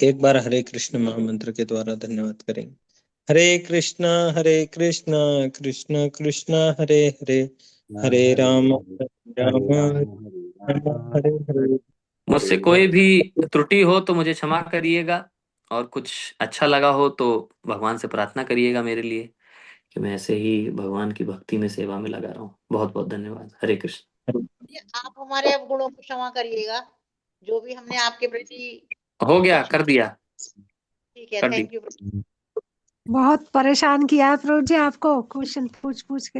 एक बार हरे कृष्ण महामंत्र के द्वारा धन्यवाद करेंगे। हरे कृष्ण कृष्ण कृष्ण हरे हरे, हरे राम हरे हरे। मुझसे कोई भी त्रुटि हो तो मुझे क्षमा करिएगा, और कुछ अच्छा लगा हो तो भगवान से प्रार्थना करिएगा मेरे लिए कि मैं ऐसे ही भगवान की भक्ति में, सेवा में लगा रहा हूँ। बहुत बहुत धन्यवाद। हरे कृष्ण। आप हमारे गुणों को क्षमा करिएगा, जो भी हमने आपके प्रति हो गया, कर दिया। ठीक है। कर दी। Thank you. बहुत परेशान किया है प्रभु जी आपको क्वेश्चन पूछ पूछ के।